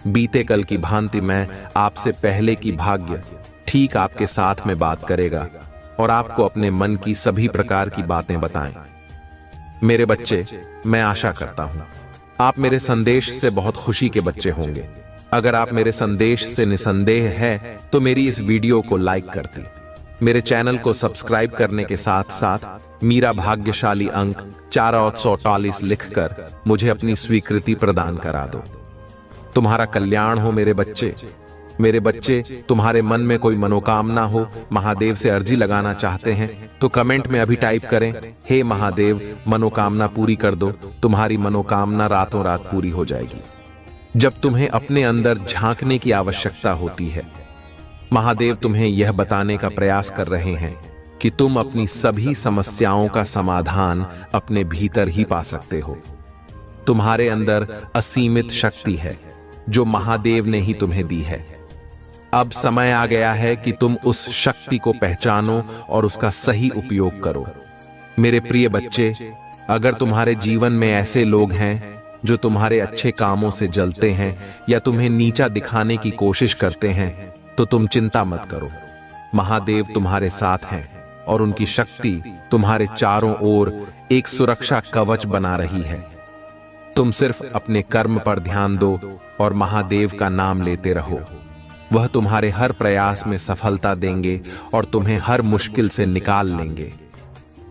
बीते कल की भांति मैं आपसे पहले की भाग्य ठीक आपके साथ में बात करेगा और आपको अपने मन की सभी प्रकार की बातें बताएं। मेरे बच्चे, मैं आशा करता हूं आप मेरे संदेश से बहुत खुशी के बच्चे होंगे। अगर आप मेरे संदेश से निसंदेह है तो मेरी इस वीडियो को लाइक करती, मेरे चैनल को सब्सक्राइब करने के साथ साथ मेरा भाग्यशाली अंक 444 लिखकर मुझे अपनी स्वीकृति प्रदान करा दो। तुम्हारा कल्याण हो मेरे बच्चे। मेरे बच्चे, तुम्हारे मन में कोई मनोकामना हो, महादेव से अर्जी लगाना चाहते हैं तो कमेंट में अभी टाइप करें, हे महादेव मनोकामना पूरी कर दो। तुम्हारी मनोकामना रातों रात पूरी हो जाएगी। जब तुम्हें अपने अंदर झांकने की आवश्यकता होती है, महादेव तुम्हें यह बताने का प्रयास कर रहे हैं कि तुम अपनी सभी समस्याओं का समाधान अपने भीतर ही पा सकते हो। तुम्हारे अंदर असीमित शक्ति है जो महादेव ने ही तुम्हें दी है। अब समय आ गया है कि तुम उस शक्ति को पहचानो और उसका सही उपयोग करो। मेरे प्रिय बच्चे, अगर तुम्हारे जीवन में ऐसे लोग हैं जो तुम्हारे अच्छे कामों से जलते हैं या तुम्हें नीचा दिखाने की कोशिश करते हैं, तो तुम चिंता मत करो। महादेव तुम्हारे साथ हैं और उनकी शक्ति तुम्हारे चारों ओर एक सुरक्षा कवच बना रही है। तुम सिर्फ अपने कर्म पर ध्यान दो और महादेव का नाम लेते रहो। वह तुम्हारे हर प्रयास में सफलता देंगे और तुम्हें हर मुश्किल से निकाल लेंगे।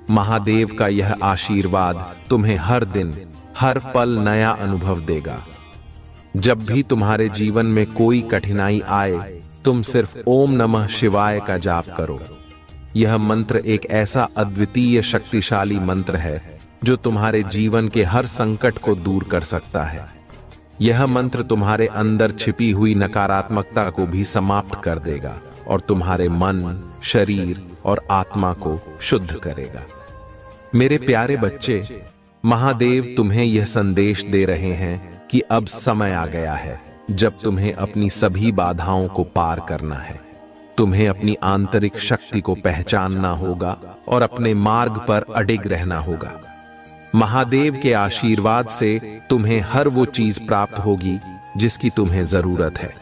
महादेव का यह आशीर्वाद तुम्हें हर दिन हर पल नया अनुभव देगा। जब भी तुम्हारे जीवन में कोई कठिनाई आए, तुम सिर्फ ओम नमः शिवाय का जाप करो। यह मंत्र एक ऐसा अद्वितीय शक्तिशाली मंत्र है जो तुम्हारे जीवन के हर संकट को दूर कर सकता है। यह मंत्र तुम्हारे अंदर छिपी हुई नकारात्मकता को भी समाप्त कर देगा और तुम्हारे मन, शरीर और आत्मा को शुद्ध करेगा। मेरे प्यारे बच्चे, महादेव तुम्हें यह संदेश दे रहे हैं कि अब समय आ गया है जब तुम्हें अपनी सभी बाधाओं को पार करना है। तुम्हें अपनी आंतरिक शक्ति को पहचानना होगा और अपने मार्ग पर अडिग रहना होगा। महादेव के आशीर्वाद से तुम्हें हर वो चीज प्राप्त होगी जिसकी तुम्हें जरूरत है,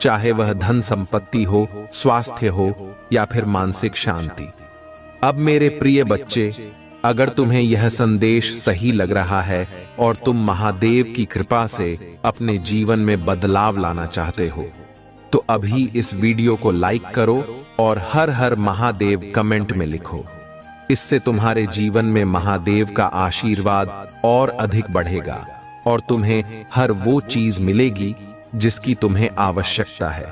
चाहे वह धन संपत्ति हो, स्वास्थ्य हो या फिर मानसिक शांति। अब मेरे प्रिय बच्चे, अगर तुम्हें यह संदेश सही लग रहा है और तुम महादेव की कृपा से अपने जीवन में बदलाव लाना चाहते हो, तो अभी इस वीडियो को लाइक करो और हर हर महादेव कमेंट में लिखो। इससे तुम्हारे जीवन में महादेव का आशीर्वाद और अधिक बढ़ेगा और तुम्हें हर वो चीज मिलेगी जिसकी तुम्हें आवश्यकता है।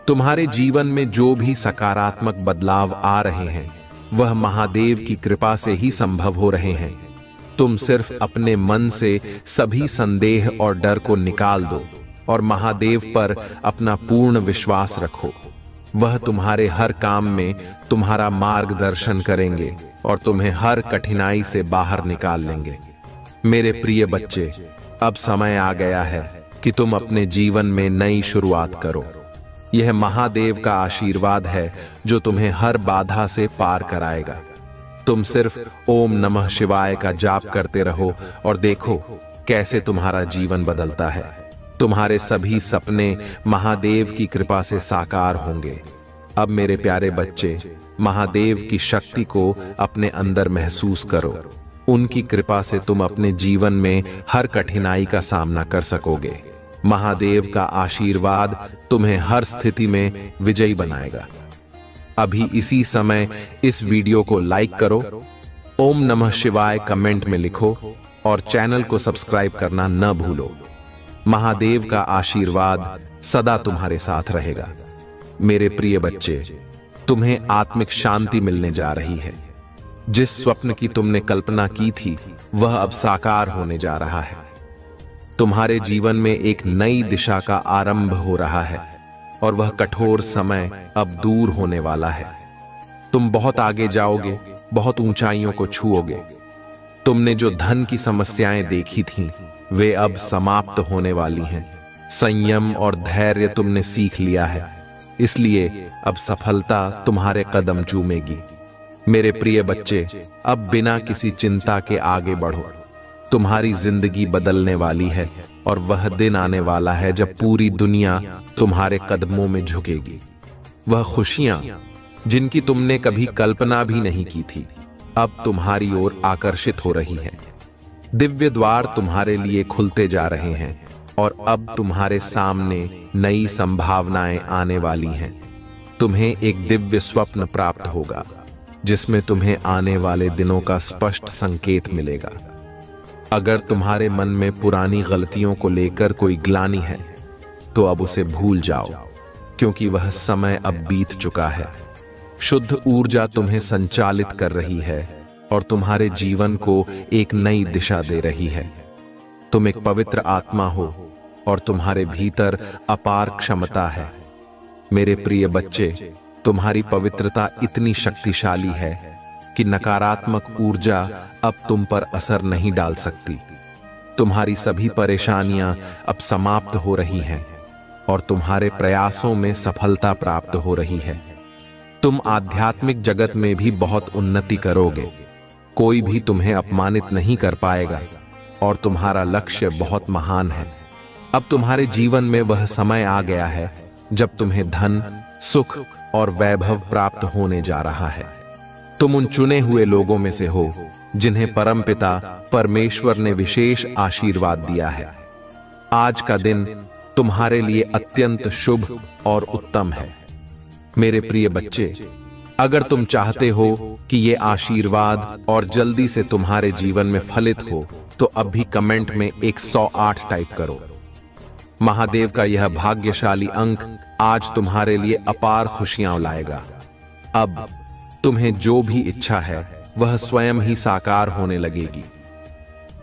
तुम्हारे जीवन में जो भी सकारात्मक बदलाव आ रहे हैं, वह महादेव की कृपा से ही संभव हो रहे हैं। तुम सिर्फ अपने मन से सभी संदेह और डर को निकाल दो और महादेव पर अपना पूर्ण विश्वास रखो। वह तुम्हारे हर काम में तुम्हारा मार्गदर्शन करेंगे और तुम्हें हर कठिनाई से बाहर निकाल लेंगे। मेरे प्रिय बच्चे, अब समय आ गया है कि तुम अपने जीवन में नई शुरुआत करो। यह महादेव का आशीर्वाद है जो तुम्हें हर बाधा से पार कराएगा। तुम सिर्फ ओम नमः शिवाय का जाप करते रहो और देखो कैसे तुम्हारा जीवन बदलता है। तुम्हारे सभी सपने महादेव की कृपा से साकार होंगे। अब मेरे प्यारे बच्चे, महादेव की शक्ति को अपने अंदर महसूस करो। उनकी कृपा से तुम अपने जीवन में हर कठिनाई का सामना कर सकोगे। महादेव का आशीर्वाद तुम्हें हर स्थिति में विजयी बनाएगा। अभी इसी समय इस वीडियो को लाइक करो, ओम नमः शिवाय कमेंट में लिखो और चैनल को सब्सक्राइब करना न भूलो। महादेव का आशीर्वाद सदा तुम्हारे साथ रहेगा। मेरे प्रिय बच्चे, तुम्हें आत्मिक शांति मिलने जा रही है। जिस स्वप्न की तुमने कल्पना की थी, वह अब साकार होने जा रहा है। तुम्हारे जीवन में एक नई दिशा का आरंभ हो रहा है और वह कठोर समय अब दूर होने वाला है। तुम बहुत आगे जाओगे, बहुत ऊंचाइयों को छुओगे। तुमने जो धन की समस्याएं देखी थीं, वे अब समाप्त होने वाली हैं। संयम और धैर्य तुमने सीख लिया है, इसलिए अब सफलता तुम्हारे कदम चूमेगी। मेरे प्रिय बच्चे, अब बिना किसी चिंता के आगे बढ़ो। तुम्हारी जिंदगी बदलने वाली है और वह दिन आने वाला है जब पूरी दुनिया तुम्हारे कदमों में झुकेगी। वह खुशियां जिनकी तुमने कभी कल्पना भी नहीं की थी, अब तुम्हारी ओर आकर्षित हो रही हैं। दिव्य द्वार तुम्हारे लिए खुलते जा रहे हैं और अब तुम्हारे सामने नई संभावनाएं आने वाली हैं। तुम्हें एक दिव्य स्वप्न प्राप्त होगा जिसमें तुम्हें आने वाले दिनों का स्पष्ट संकेत मिलेगा। अगर तुम्हारे मन में पुरानी गलतियों को लेकर कोई ग्लानि है, तो अब उसे भूल जाओ। क्योंकि वह समय अब बीत चुका है। शुद्ध ऊर्जा तुम्हें संचालित कर रही है और तुम्हारे जीवन को एक नई दिशा दे रही है। तुम एक पवित्र आत्मा हो और तुम्हारे भीतर अपार क्षमता है। मेरे प्रिय बच्चे, तुम्हारी पवित्रता इतनी शक्तिशाली है कि नकारात्मक ऊर्जा अब तुम पर असर नहीं डाल सकती। तुम्हारी सभी परेशानियां अब समाप्त हो रही हैं और तुम्हारे प्रयासों में सफलता प्राप्त हो रही है। तुम आध्यात्मिक जगत में भी बहुत उन्नति करोगे। कोई भी तुम्हें अपमानित नहीं कर पाएगा और तुम्हारा लक्ष्य बहुत महान है। अब तुम्हारे जीवन में वह समय आ गया है जब तुम्हें धन, सुख और वैभव प्राप्त होने जा रहा है। तुम उन चुने हुए लोगों में से हो जिन्हें परमपिता परमेश्वर ने विशेष आशीर्वाद दिया है। आज का दिन तुम्हारे लिए अत्यंत शुभ और उत्तम है। मेरे प्रिय बच्चे, अगर तुम चाहते हो कि ये आशीर्वाद और जल्दी से तुम्हारे जीवन में फलित हो तो अभी कमेंट में 108 टाइप करो। महादेव का यह भाग्यशाली अंक आज तुम्हारे लिए अपार खुशियां लाएगा। अब तुम्हें जो भी इच्छा है वह स्वयं ही साकार होने लगेगी।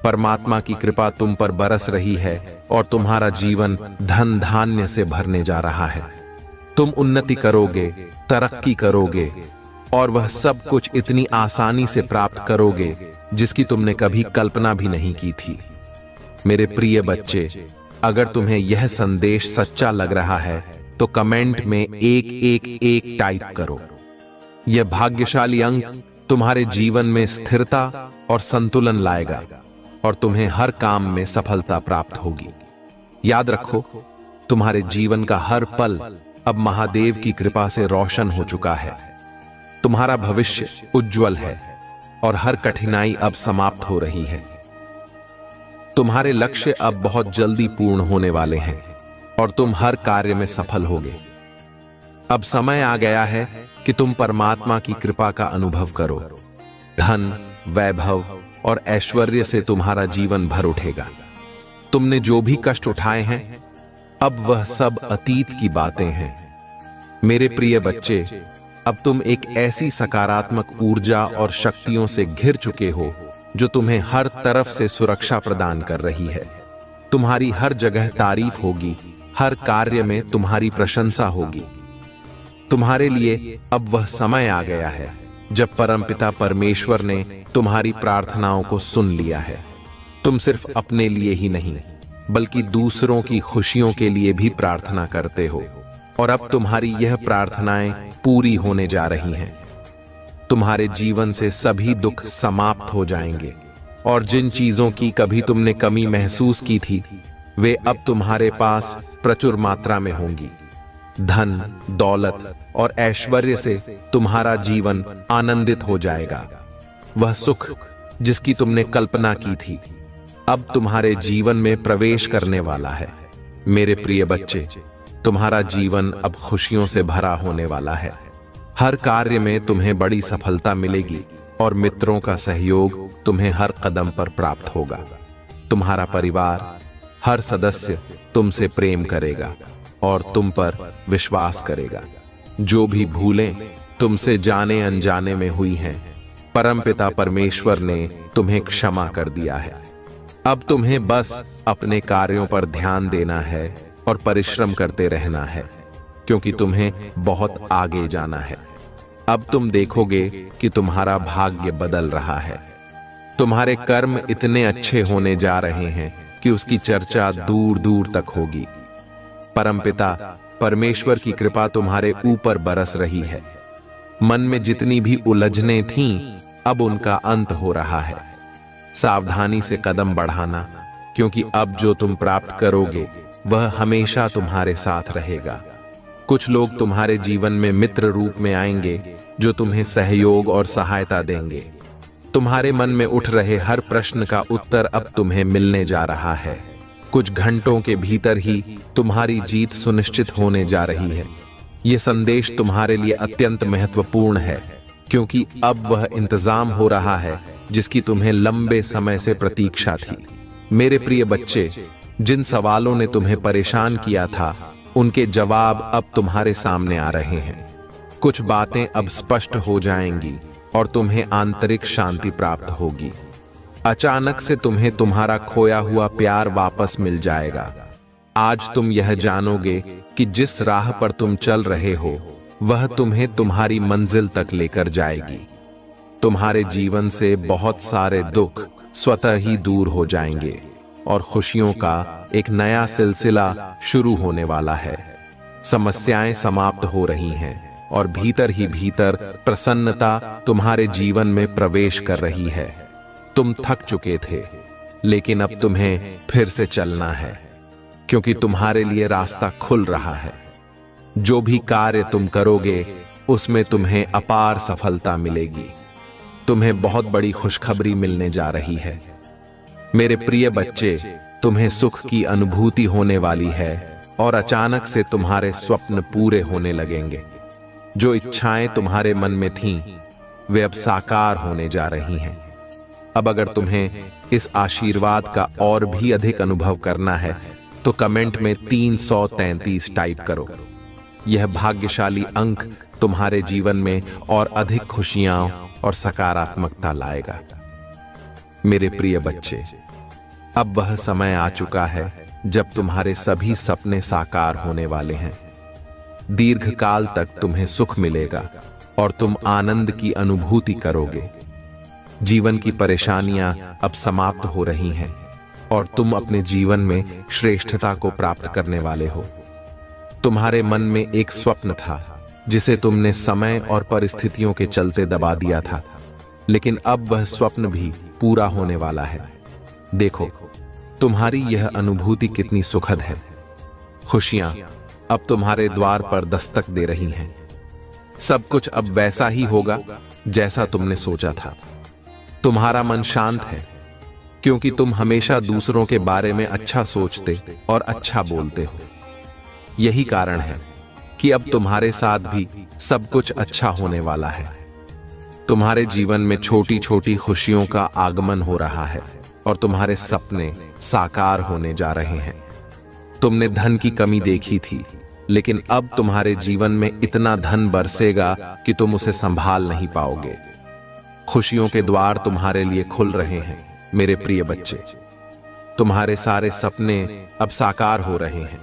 परमात्मा की कृपा तुम पर बरस रही है और तुम्हारा जीवन धन धान्य से भरने जा रहा है। तुम उन्नति करोगे, तरक्की करोगे और वह सब कुछ इतनी आसानी से प्राप्त करोगे जिसकी तुमने कभी कल्पना भी नहीं की थी। मेरे प्रिय बच्चे, अगर तुम्हें यह संदेश सच्चा लग रहा है तो कमेंट में 111 टाइप करो। यह भाग्यशाली अंक तुम्हारे जीवन में स्थिरता और संतुलन लाएगा और तुम्हें हर काम में सफलता प्राप्त होगी। याद रखो, तुम्हारे जीवन का हर पल अब महादेव की कृपा से रोशन हो चुका है। तुम्हारा भविष्य उज्जवल है और हर कठिनाई अब समाप्त हो रही है। तुम्हारे लक्ष्य अब बहुत जल्दी पूर्ण होने वाले हैं और तुम हर कार्य में सफल होगे। अब समय आ गया है कि तुम परमात्मा की कृपा का अनुभव करो। धन, वैभव और ऐश्वर्य से तुम्हारा जीवन भर उठेगा। तुमने जो भी कष्ट उठाए हैं, अब वह सब अतीत की बातें हैं। मेरे प्रिय बच्चे, अब तुम एक ऐसी सकारात्मक ऊर्जा और शक्तियों से घिर चुके हो जो तुम्हें हर तरफ से सुरक्षा प्रदान कर रही है। तुम्हारी हर जगह तारीफ होगी, हर कार्य में तुम्हारी प्रशंसा होगी। तुम्हारे लिए अब वह समय आ गया है जब परमपिता परमेश्वर ने तुम्हारी प्रार्थनाओं को सुन लिया है। तुम सिर्फ अपने लिए ही नहीं बल्कि दूसरों की खुशियों के लिए भी प्रार्थना करते हो और अब तुम्हारी यह प्रार्थनाएं पूरी होने जा रही हैं। तुम्हारे जीवन से सभी दुख समाप्त हो जाएंगे और जिन चीजों की कभी तुमने कमी महसूस की थी वे अब तुम्हारे पास प्रचुर मात्रा में होंगी। धन, दौलत और ऐश्वर्य से तुम्हारा जीवन आनंदित हो जाएगा। वह सुख जिसकी तुमने कल्पना की थी अब तुम्हारे जीवन में प्रवेश करने वाला है। मेरे प्रिय बच्चे, तुम्हारा जीवन अब खुशियों से भरा होने वाला है। हर कार्य में तुम्हें बड़ी सफलता मिलेगी और मित्रों का सहयोग तुम्हें हर कदम पर प्राप्त होगा। तुम्हारा परिवार, हर सदस्य तुमसे प्रेम करेगा और तुम पर विश्वास करेगा। जो भी भूलें तुमसे जाने अनजाने में हुई हैं, परमपिता परमेश्वर ने तुम्हें क्षमा कर दिया है। अब तुम्हें बस अपने कार्यों पर ध्यान देना है और परिश्रम करते रहना है, क्योंकि तुम्हें बहुत आगे जाना है। अब तुम देखोगे कि तुम्हारा भाग्य बदल रहा है। तुम्हारे कर्म इतने अच्छे होने जा रहे हैं कि उसकी चर्चा दूर दूर तक होगी। परमपिता परमेश्वर की कृपा तुम्हारे ऊपर बरस रही है। मन में जितनी भी उलझनें थीं, अब उनका अंत हो रहा है। सावधानी से कदम बढ़ाना, क्योंकि अब जो तुम प्राप्त करोगे वह हमेशा तुम्हारे साथ रहेगा। कुछ लोग तुम्हारे जीवन में मित्र रूप में आएंगे जो तुम्हें सहयोग और सहायता देंगे। तुम्हारे मन में उठ रहे हर प्रश्न का उत्तर अब तुम्हें मिलने जा रहा है। कुछ घंटों के भीतर ही तुम्हारी जीत सुनिश्चित होने जा रही है। यह संदेश तुम्हारे लिए अत्यंत महत्वपूर्ण है, क्योंकि अब वह इंतजाम हो रहा है जिसकी तुम्हें लंबे समय से प्रतीक्षा थी। मेरे प्रिय बच्चे, जिन सवालों ने तुम्हें परेशान किया था उनके जवाब अब तुम्हारे सामने आ रहे हैं। कुछ बातें अब स्पष्ट हो जाएंगी और तुम्हें आंतरिक शांति प्राप्त होगी। अचानक से तुम्हें तुम्हारा खोया हुआ प्यार वापस मिल जाएगा। आज तुम यह जानोगे कि जिस राह पर तुम चल रहे हो वह तुम्हें तुम्हारी मंजिल तक लेकर जाएगी। तुम्हारे जीवन से बहुत सारे दुख स्वतः ही दूर हो जाएंगे और खुशियों का एक नया सिलसिला शुरू होने वाला है। समस्याएं समाप्त हो रही हैं और भीतर ही भीतर प्रसन्नता तुम्हारे जीवन में प्रवेश कर रही है। तुम थक चुके थे, लेकिन अब तुम्हें फिर से चलना है, क्योंकि तुम्हारे लिए रास्ता खुल रहा है। जो भी कार्य तुम करोगे उसमें तुम्हें अपार सफलता मिलेगी। तुम्हें बहुत बड़ी खुशखबरी मिलने जा रही है। मेरे प्रिय बच्चे, तुम्हें सुख की अनुभूति होने वाली है और अचानक से तुम्हारे स्वप्न पूरे होने लगेंगे। जो इच्छाएं तुम्हारे मन में थीं, वे अब साकार होने जा रही हैं। अब अगर तुम्हें इस आशीर्वाद का और भी अधिक अनुभव करना है तो कमेंट में 333 टाइप करो। यह भाग्यशाली अंक तुम्हारे जीवन में और अधिक खुशियां और सकारात्मकता लाएगा। मेरे प्रिय बच्चे, अब वह समय आ चुका है जब तुम्हारे सभी सपने साकार होने वाले हैं। दीर्घकाल तक तुम्हें सुख मिलेगा और तुम आनंद की अनुभूति करोगे। जीवन की परेशानियां अब समाप्त हो रही हैं और तुम अपने जीवन में श्रेष्ठता को प्राप्त करने वाले हो। तुम्हारे मन में एक स्वप्न था जिसे तुमने समय और परिस्थितियों के चलते दबा दिया था, लेकिन अब वह स्वप्न भी पूरा होने वाला है। देखो, तुम्हारी यह अनुभूति कितनी सुखद है। खुशियां अब तुम्हारे द्वार पर दस्तक दे रही हैं। सब कुछ अब वैसा ही होगा जैसा तुमने सोचा था। तुम्हारा मन शांत है क्योंकि तुम हमेशा दूसरों के बारे में अच्छा सोचते और अच्छा बोलते हो। यही कारण है कि अब तुम्हारे साथ भी सब कुछ अच्छा होने वाला है। तुम्हारे जीवन में छोटी छोटी खुशियों का आगमन हो रहा है और तुम्हारे सपने साकार होने जा रहे हैं। तुमने धन की कमी देखी थी, लेकिन अब तुम्हारे जीवन में इतना धन बरसेगा कि तुम उसे संभाल नहीं पाओगे। खुशियों के द्वार तुम्हारे लिए खुल रहे हैं। मेरे प्रिय बच्चे, तुम्हारे सारे सपने अब साकार हो रहे हैं।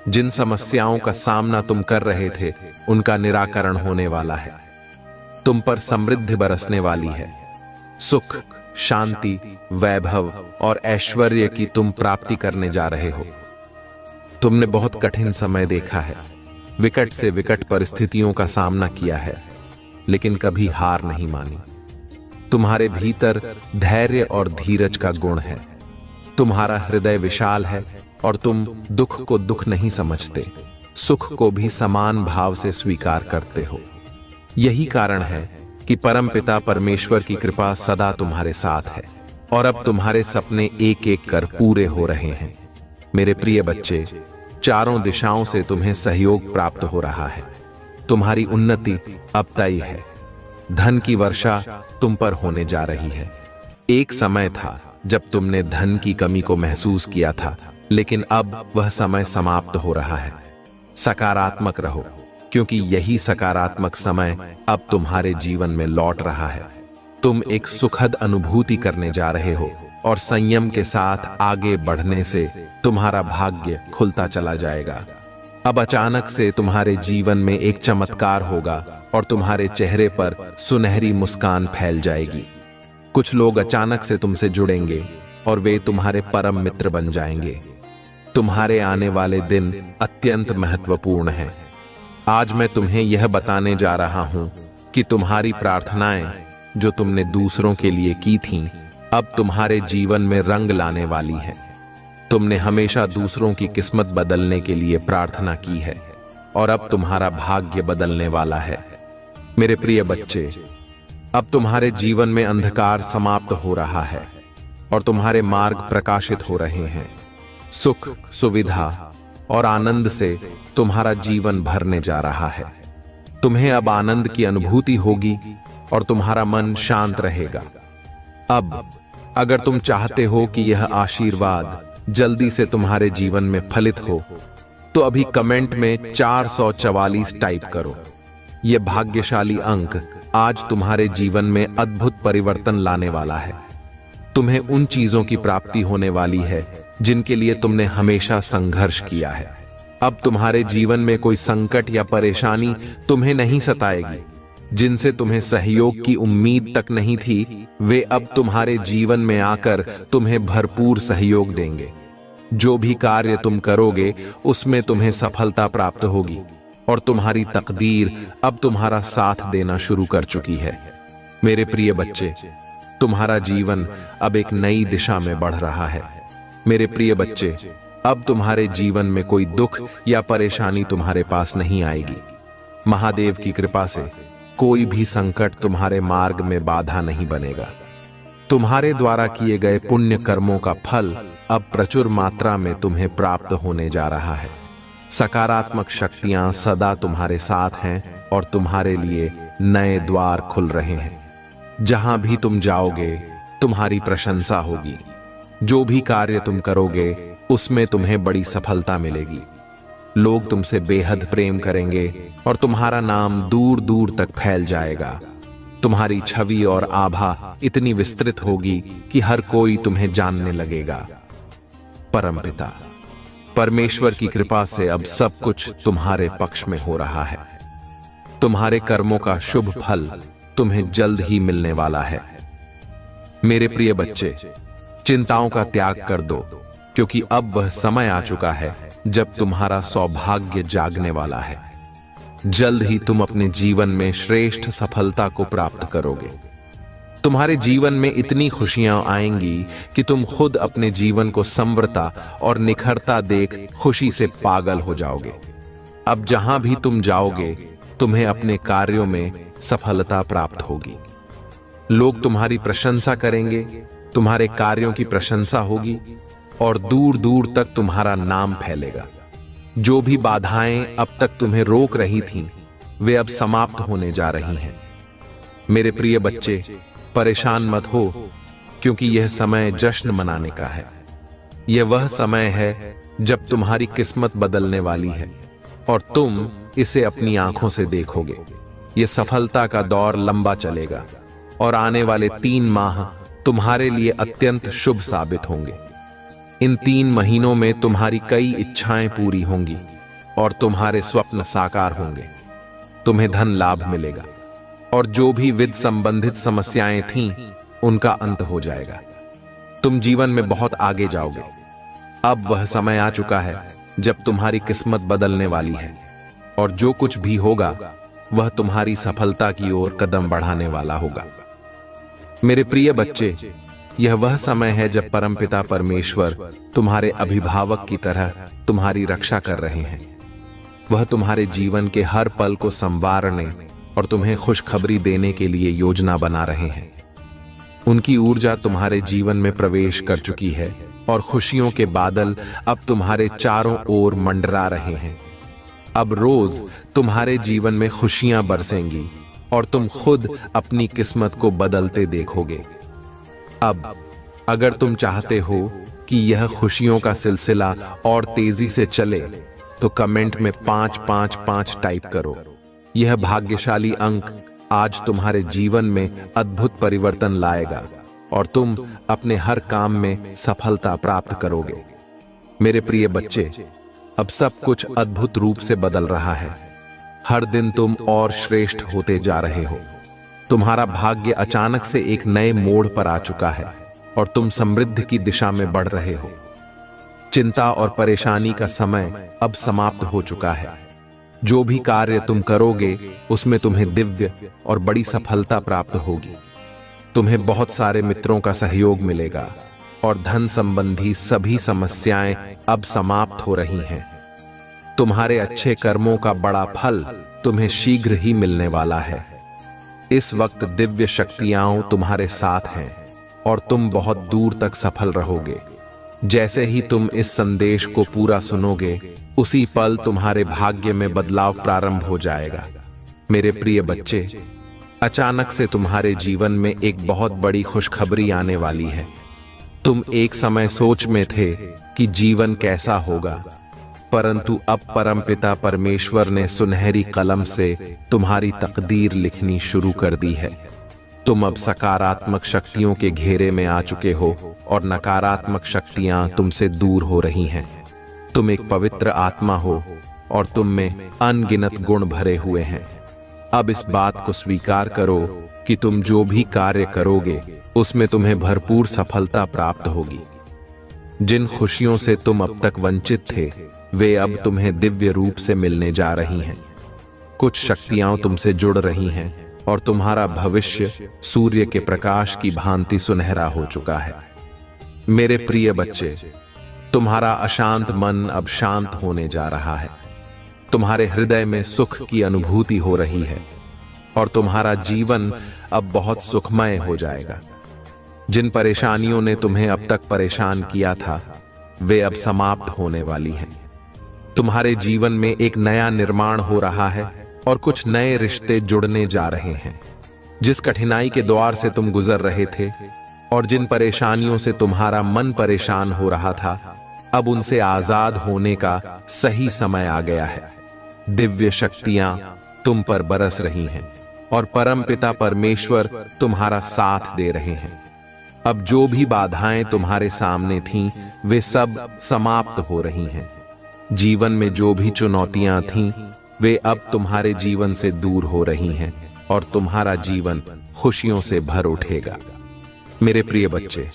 जिन समस्याओं का सामना तुम कर रहे थे, उनका निराकरण होने वाला है। तुम पर समृद्धि बरसने वाली है। सुख, शांति, वैभव और ऐश्वर्य की तुम प्राप्ति करने जा रहे हो। तुमने बहुत कठिन समय देखा है, विकट से विकट परिस्थितियों का सामना किया है, लेकिन कभी हार नहीं मानी। तुम्हारे भीतर धैर्य और धीरज का गुण है। तुम्हारा हृदय विशाल है और तुम दुख को दुख नहीं समझते, सुख को भी समान भाव से स्वीकार करते हो। यही कारण है कि परमपिता परमेश्वर की कृपा सदा तुम्हारे साथ है और अब तुम्हारे सपने एक एक कर पूरे हो रहे हैं। मेरे प्रिय बच्चे, चारों दिशाओं से तुम्हें सहयोग प्राप्त हो रहा है। तुम्हारी उन्नति अब तय है। धन की वर्षा तुम पर होने जा रही है। एक समय था जब तुमने धन की कमी को महसूस किया था, लेकिन अब वह समय समाप्त हो रहा है। सकारात्मक रहो, क्योंकि यही सकारात्मक समय अब तुम्हारे जीवन में लौट रहा है। तुम एक सुखद अनुभूति करने जा रहे हो और संयम के साथ आगे बढ़ने से तुम्हारा भाग्य खुलता चला जाएगा। अब अचानक से तुम्हारे जीवन में एक चमत्कार होगा और तुम्हारे चेहरे पर सुनहरी मुस्कान फैल जाएगी। कुछ लोग अचानक से तुमसे जुड़ेंगे और वे तुम्हारे परम मित्र बन जाएंगे। तुम्हारे आने वाले दिन अत्यंत महत्वपूर्ण हैं। आज मैं तुम्हें यह बताने जा रहा हूं कि तुम्हारी प्रार्थनाएं जो तुमने दूसरों के लिए की थीं, अब तुम्हारे जीवन में रंग लाने वाली हैं। तुमने हमेशा दूसरों की किस्मत बदलने के लिए प्रार्थना की है और अब तुम्हारा भाग्य बदलने वाला है। मेरे प्रिय बच्चे, अब तुम्हारे जीवन में अंधकार समाप्त हो रहा है और तुम्हारे मार्ग प्रकाशित हो रहे हैं। सुख, सुविधा और आनंद से तुम्हारा जीवन भरने जा रहा है। तुम्हें अब आनंद की अनुभूति होगी और तुम्हारा मन शांत रहेगा। अब अगर तुम चाहते हो कि यह आशीर्वाद जल्दी से तुम्हारे जीवन में फलित हो, तो अभी कमेंट में 444 टाइप करो। यह भाग्यशाली अंक आज तुम्हारे जीवन में अद्भुत परिवर्तन लाने वाला है। तुम्हें उन चीजों की प्राप्ति होने वाली है जिनके लिए तुमने हमेशा संघर्ष किया है। अब तुम्हारे जीवन में कोई संकट या परेशानी तुम्हें नहीं सताएगी। जिनसे तुम्हें सहयोग की उम्मीद तक नहीं थी, वे अब तुम्हारे जीवन में आकर तुम्हें भरपूर सहयोग देंगे। जो भी कार्य तुम करोगे उसमें तुम्हें सफलता प्राप्त होगी और तुम्हारी तकदीर अब तुम्हारा साथ देना शुरू कर चुकी है। मेरे प्रिय बच्चे, तुम्हारा जीवन अब एक नई दिशा में बढ़ रहा है। मेरे प्रिय बच्चे, अब तुम्हारे जीवन में कोई दुख या परेशानी तुम्हारे पास नहीं आएगी। महादेव की कृपा से कोई भी संकट तुम्हारे मार्ग में बाधा नहीं बनेगा। तुम्हारे द्वारा किए गए पुण्य कर्मों का फल अब प्रचुर मात्रा में तुम्हें प्राप्त होने जा रहा है। सकारात्मक शक्तियां सदा तुम्हारे साथ हैं और तुम्हारे लिए नए द्वार खुल रहे हैं। जहां भी तुम जाओगे तुम्हारी प्रशंसा होगी। जो भी कार्य तुम करोगे उसमें तुम्हें बड़ी सफलता मिलेगी। लोग तुमसे बेहद प्रेम करेंगे और तुम्हारा नाम दूर दूर तक फैल जाएगा। तुम्हारी छवि और आभा इतनी विस्तृत होगी कि हर कोई तुम्हें जानने लगेगा। परमपिता परमेश्वर की कृपा से अब सब कुछ तुम्हारे पक्ष में हो रहा है। तुम्हारे कर्मों का शुभ फल तुम्हें जल्द ही मिलने वाला है। मेरे प्रिय बच्चे, चिंताओं का त्याग कर दो, क्योंकि अब वह समय आ चुका है जब तुम्हारा सौभाग्य जागने वाला है। जल्द ही तुम अपने जीवन में श्रेष्ठ सफलता को प्राप्त करोगे। तुम्हारे जीवन में इतनी खुशियां आएंगी कि तुम खुद अपने जीवन को समृद्धता और निखरता देख खुशी से पागल हो जाओगे। अब जहां भी तुम जाओगे तुम्हें अपने कार्यों में सफलता प्राप्त होगी। लोग तुम्हारी प्रशंसा करेंगे, तुम्हारे कार्यों की प्रशंसा होगी और दूर दूर तक तुम्हारा नाम फैलेगा। जो भी बाधाएं अब तक तुम्हें रोक रही थीं, वे अब समाप्त होने जा रही हैं। मेरे प्रिय बच्चे, परेशान मत हो, क्योंकि यह समय जश्न मनाने का है। यह वह समय है जब तुम्हारी किस्मत बदलने वाली है और तुम इसे अपनी आंखों से देखोगे। यह सफलता का दौर लंबा चलेगा और आने वाले 3 माह तुम्हारे लिए अत्यंत शुभ साबित होंगे। इन 3 महीनों में तुम्हारी कई इच्छाएं पूरी होंगी और तुम्हारे स्वप्न साकार होंगे। तुम्हें धन लाभ मिलेगा और जो भी वित्त संबंधित समस्याएं थीं, उनका अंत हो जाएगा। तुम जीवन में बहुत आगे जाओगे। अब वह समय आ चुका है जब तुम्हारी किस्मत बदलने वाली है और जो कुछ भी होगा वह तुम्हारी सफलता की ओर कदम बढ़ाने वाला होगा। मेरे प्रिय बच्चे, यह वह समय है जब परमपिता परमेश्वर तुम्हारे अभिभावक की तरह तुम्हारी रक्षा कर रहे हैं। वह तुम्हारे जीवन के हर पल को संवारने और तुम्हें खुशखबरी देने के लिए योजना बना रहे हैं। उनकी ऊर्जा तुम्हारे जीवन में प्रवेश कर चुकी है और खुशियों के बादल अब तुम्हारे चारों ओर मंडरा रहे हैं। अब रोज तुम्हारे जीवन में खुशियां बरसेंगी और तुम खुद अपनी किस्मत को बदलते देखोगे। अब अगर तुम चाहते हो कि यह खुशियों का सिलसिला और तेजी से चले, तो कमेंट में 555 टाइप करो। यह भाग्यशाली अंक आज तुम्हारे जीवन में अद्भुत परिवर्तन लाएगा और तुम अपने हर काम में सफलता प्राप्त करोगे। मेरे प्रिय बच्चे, अब सब कुछ अद्भुत रूप से बदल रहा है। हर दिन तुम और श्रेष्ठ होते जा रहे हो। तुम्हारा भाग्य अचानक से एक नए मोड़ पर आ चुका है और तुम समृद्धि की दिशा में बढ़ रहे हो। चिंता और परेशानी का समय अब समाप्त हो चुका है। जो भी कार्य तुम करोगे उसमें तुम्हें दिव्य और बड़ी सफलता प्राप्त होगी। तुम्हें बहुत सारे मित्रों का सहयोग मिलेगा और धन संबंधी सभी समस्याएं अब समाप्त हो रही हैं। तुम्हारे अच्छे कर्मों का बड़ा फल तुम्हें शीघ्र ही मिलने वाला है। इस वक्त दिव्य शक्तियां तुम्हारे साथ हैं और तुम बहुत दूर तक सफल रहोगे। जैसे ही तुम इस संदेश को पूरा सुनोगे, उसी पल तुम्हारे भाग्य में बदलाव प्रारंभ हो जाएगा। मेरे प्रिय बच्चे, अचानक से तुम्हारे जीवन में एक बहुत बड़ी खुशखबरी आने वाली है। तुम एक समय सोच में थे कि जीवन कैसा होगा, परंतु अब परमपिता परमेश्वर ने सुनहरी कलम से तुम्हारी तकदीर लिखनी शुरू कर दी है। तुम अब सकारात्मक शक्तियों के घेरे में आ चुके हो और नकारात्मक शक्तियां तुमसे दूर हो रही हैं। तुम एक पवित्र आत्मा हो और तुम में अनगिनत गुण भरे हुए हैं। अब इस बात को स्वीकार करो कि तुम जो भी कार्य करोगे उसमें तुम्हें भरपूर सफलता प्राप्त होगी। जिन खुशियों से तुम अब तक वंचित थे वे अब तुम्हें दिव्य रूप से मिलने जा रही हैं। कुछ शक्तियां तुमसे जुड़ रही हैं और तुम्हारा भविष्य सूर्य के प्रकाश की भांति सुनहरा हो चुका है। मेरे प्रिय बच्चे, तुम्हारा अशांत मन अब शांत होने जा रहा है। तुम्हारे हृदय में सुख की अनुभूति हो रही है और तुम्हारा जीवन अब बहुत सुखमय हो जाएगा। जिन परेशानियों ने तुम्हें अब तक परेशान किया था वे अब समाप्त होने वाली हैं। तुम्हारे जीवन में एक नया निर्माण हो रहा है और कुछ नए रिश्ते जुड़ने जा रहे हैं। जिस कठिनाई के द्वार से तुम गुजर रहे थे और जिन परेशानियों से तुम्हारा मन परेशान हो रहा था, अब उनसे आजाद होने का सही समय आ गया है। दिव्य शक्तियां तुम पर बरस रही हैं और परमपिता परमेश्वर तुम्हारा साथ दे रहे हैं। अब जो भी बाधाएं तुम्हारे सामने थीं, वे सब समाप्त हो रही हैं। जीवन में जो भी चुनौतियां थीं, वे अब तुम्हारे जीवन से दूर हो रही हैं और तुम्हारा जीवन खुशियों से भर उठेगा। मेरे प्रिय बच्चे,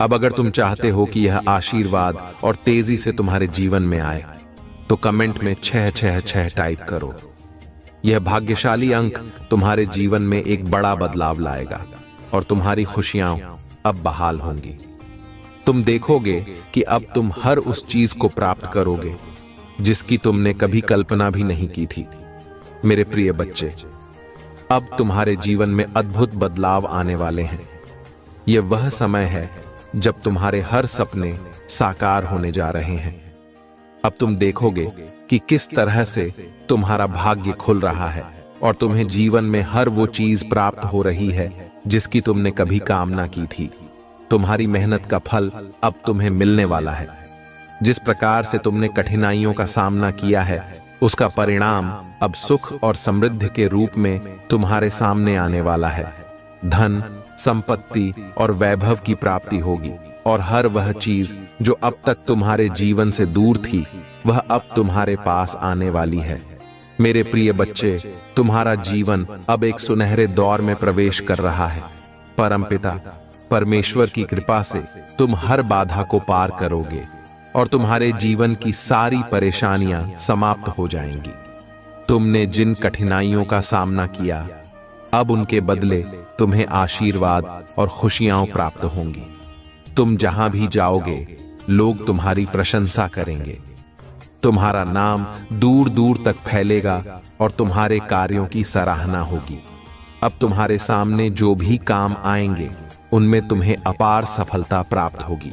अब अगर तुम चाहते हो कि यह आशीर्वाद और तेजी से तुम्हारे जीवन में आए तो कमेंट में 666 टाइप करो। यह भाग्यशाली अंक तुम्हारे जीवन में एक बड़ा बदलाव लाएगा और तुम्हारी खुशियां अब बहाल होंगी। तुम देखोगे कि अब तुम हर उस चीज को प्राप्त करोगे जिसकी तुमने कभी कल्पना भी नहीं की थी। मेरे प्रिय बच्चे, अब तुम्हारे जीवन में अद्भुत बदलाव आने वाले हैं। यह वह समय है जब तुम्हारे हर सपने साकार होने जा रहे हैं। अब तुम देखोगे कि किस तरह से तुम्हारा भाग्य खुल रहा है और तुम्हें जीवन में हर वो चीज प्राप्त हो रही है जिसकी तुमने कभी कामना की थी। तुम्हारी मेहनत का फल अब तुम्हें मिलने वाला है। जिस प्रकार से तुमने कठिनाइयों का सामना किया है उसका परिणाम अब सुख और समृद्धि के रूप में तुम्हारे सामने आने वाला है। धन, संपत्ति और वैभव की प्राप्ति होगी और हर वह चीज जो अब तक तुम्हारे जीवन से दूर थी वह अब तुम्हारे पास आने वाली है। मेरे प्रिय बच्चे, तुम्हारा जीवन अब एक सुनहरे दौर में प्रवेश कर रहा है। परमपिता परमेश्वर की कृपा से तुम हर बाधा को पार करोगे और तुम्हारे जीवन की सारी परेशानियां समाप्त हो जाएंगी। तुमने जिन कठिनाइयों का सामना किया, अब उनके बदले तुम्हें आशीर्वाद और खुशियां प्राप्त होंगी। तुम जहां भी जाओगे लोग तुम्हारी प्रशंसा करेंगे। तुम्हारा नाम दूर दूर तक फैलेगा और तुम्हारे कार्यों की सराहना होगी। अब तुम्हारे सामने जो भी काम आएंगे उनमें तुम्हें अपार सफलता प्राप्त होगी।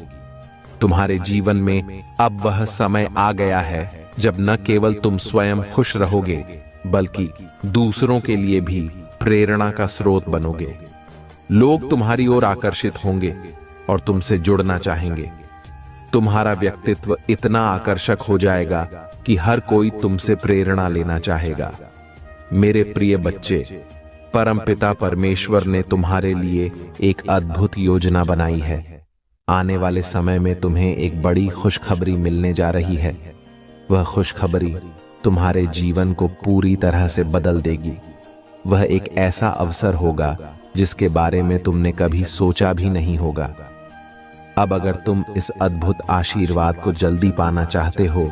तुम्हारे जीवन में अब वह समय आ गया है जब न केवल तुम स्वयं खुश रहोगे बल्कि दूसरों के लिए भी प्रेरणा का स्रोत बनोगे। लोग तुम्हारी ओर आकर्षित होंगे और तुमसे जुड़ना चाहेंगे। तुम्हारा व्यक्तित्व इतना आकर्षक हो जाएगा कि हर कोई तुमसे प्रेरणा लेना चाहेगा। मेरे प्रिय बच्चे, परमपिता परमेश्वर ने तुम्हारे लिए एक अद्भुत योजना बनाई है। आने वाले समय में तुम्हें एक बड़ी खुशखबरी मिलने जा रही है। वह खुशखबरी तुम्हारे जीवन को पूरी तरह से बदल देगी। वह एक ऐसा अवसर होगा जिसके बारे में तुमने कभी सोचा भी नहीं होगा। अब अगर तुम इस अद्भुत आशीर्वाद को जल्दी पाना चाहते हो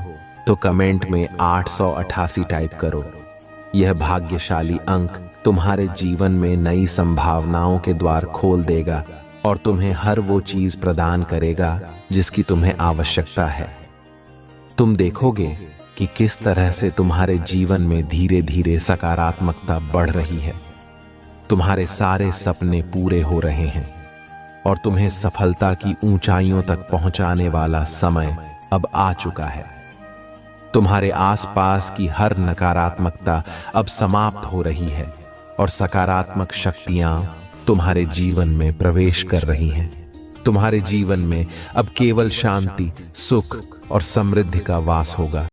तो कमेंट में 888 टाइप करो। यह भाग्यशाली अंक तुम्हारे जीवन में नई संभावनाओं के द्वार खोल देगा और तुम्हें हर वो चीज प्रदान करेगा जिसकी तुम्हें आवश्यकता है। तुम देखोगे कि किस तरह से तुम्हारे जीवन में धीरे धीरे सकारात्मकता बढ़ रही है। तुम्हारे सारे सपने पूरे हो रहे हैं और तुम्हें सफलता की ऊंचाइयों तक पहुंचाने वाला समय अब आ चुका है। तुम्हारे आसपास की हर नकारात्मकता अब समाप्त हो रही है और सकारात्मक शक्तियां तुम्हारे जीवन में प्रवेश कर रही हैं। तुम्हारे जीवन में अब केवल शांति, सुख और समृद्धि का वास होगा।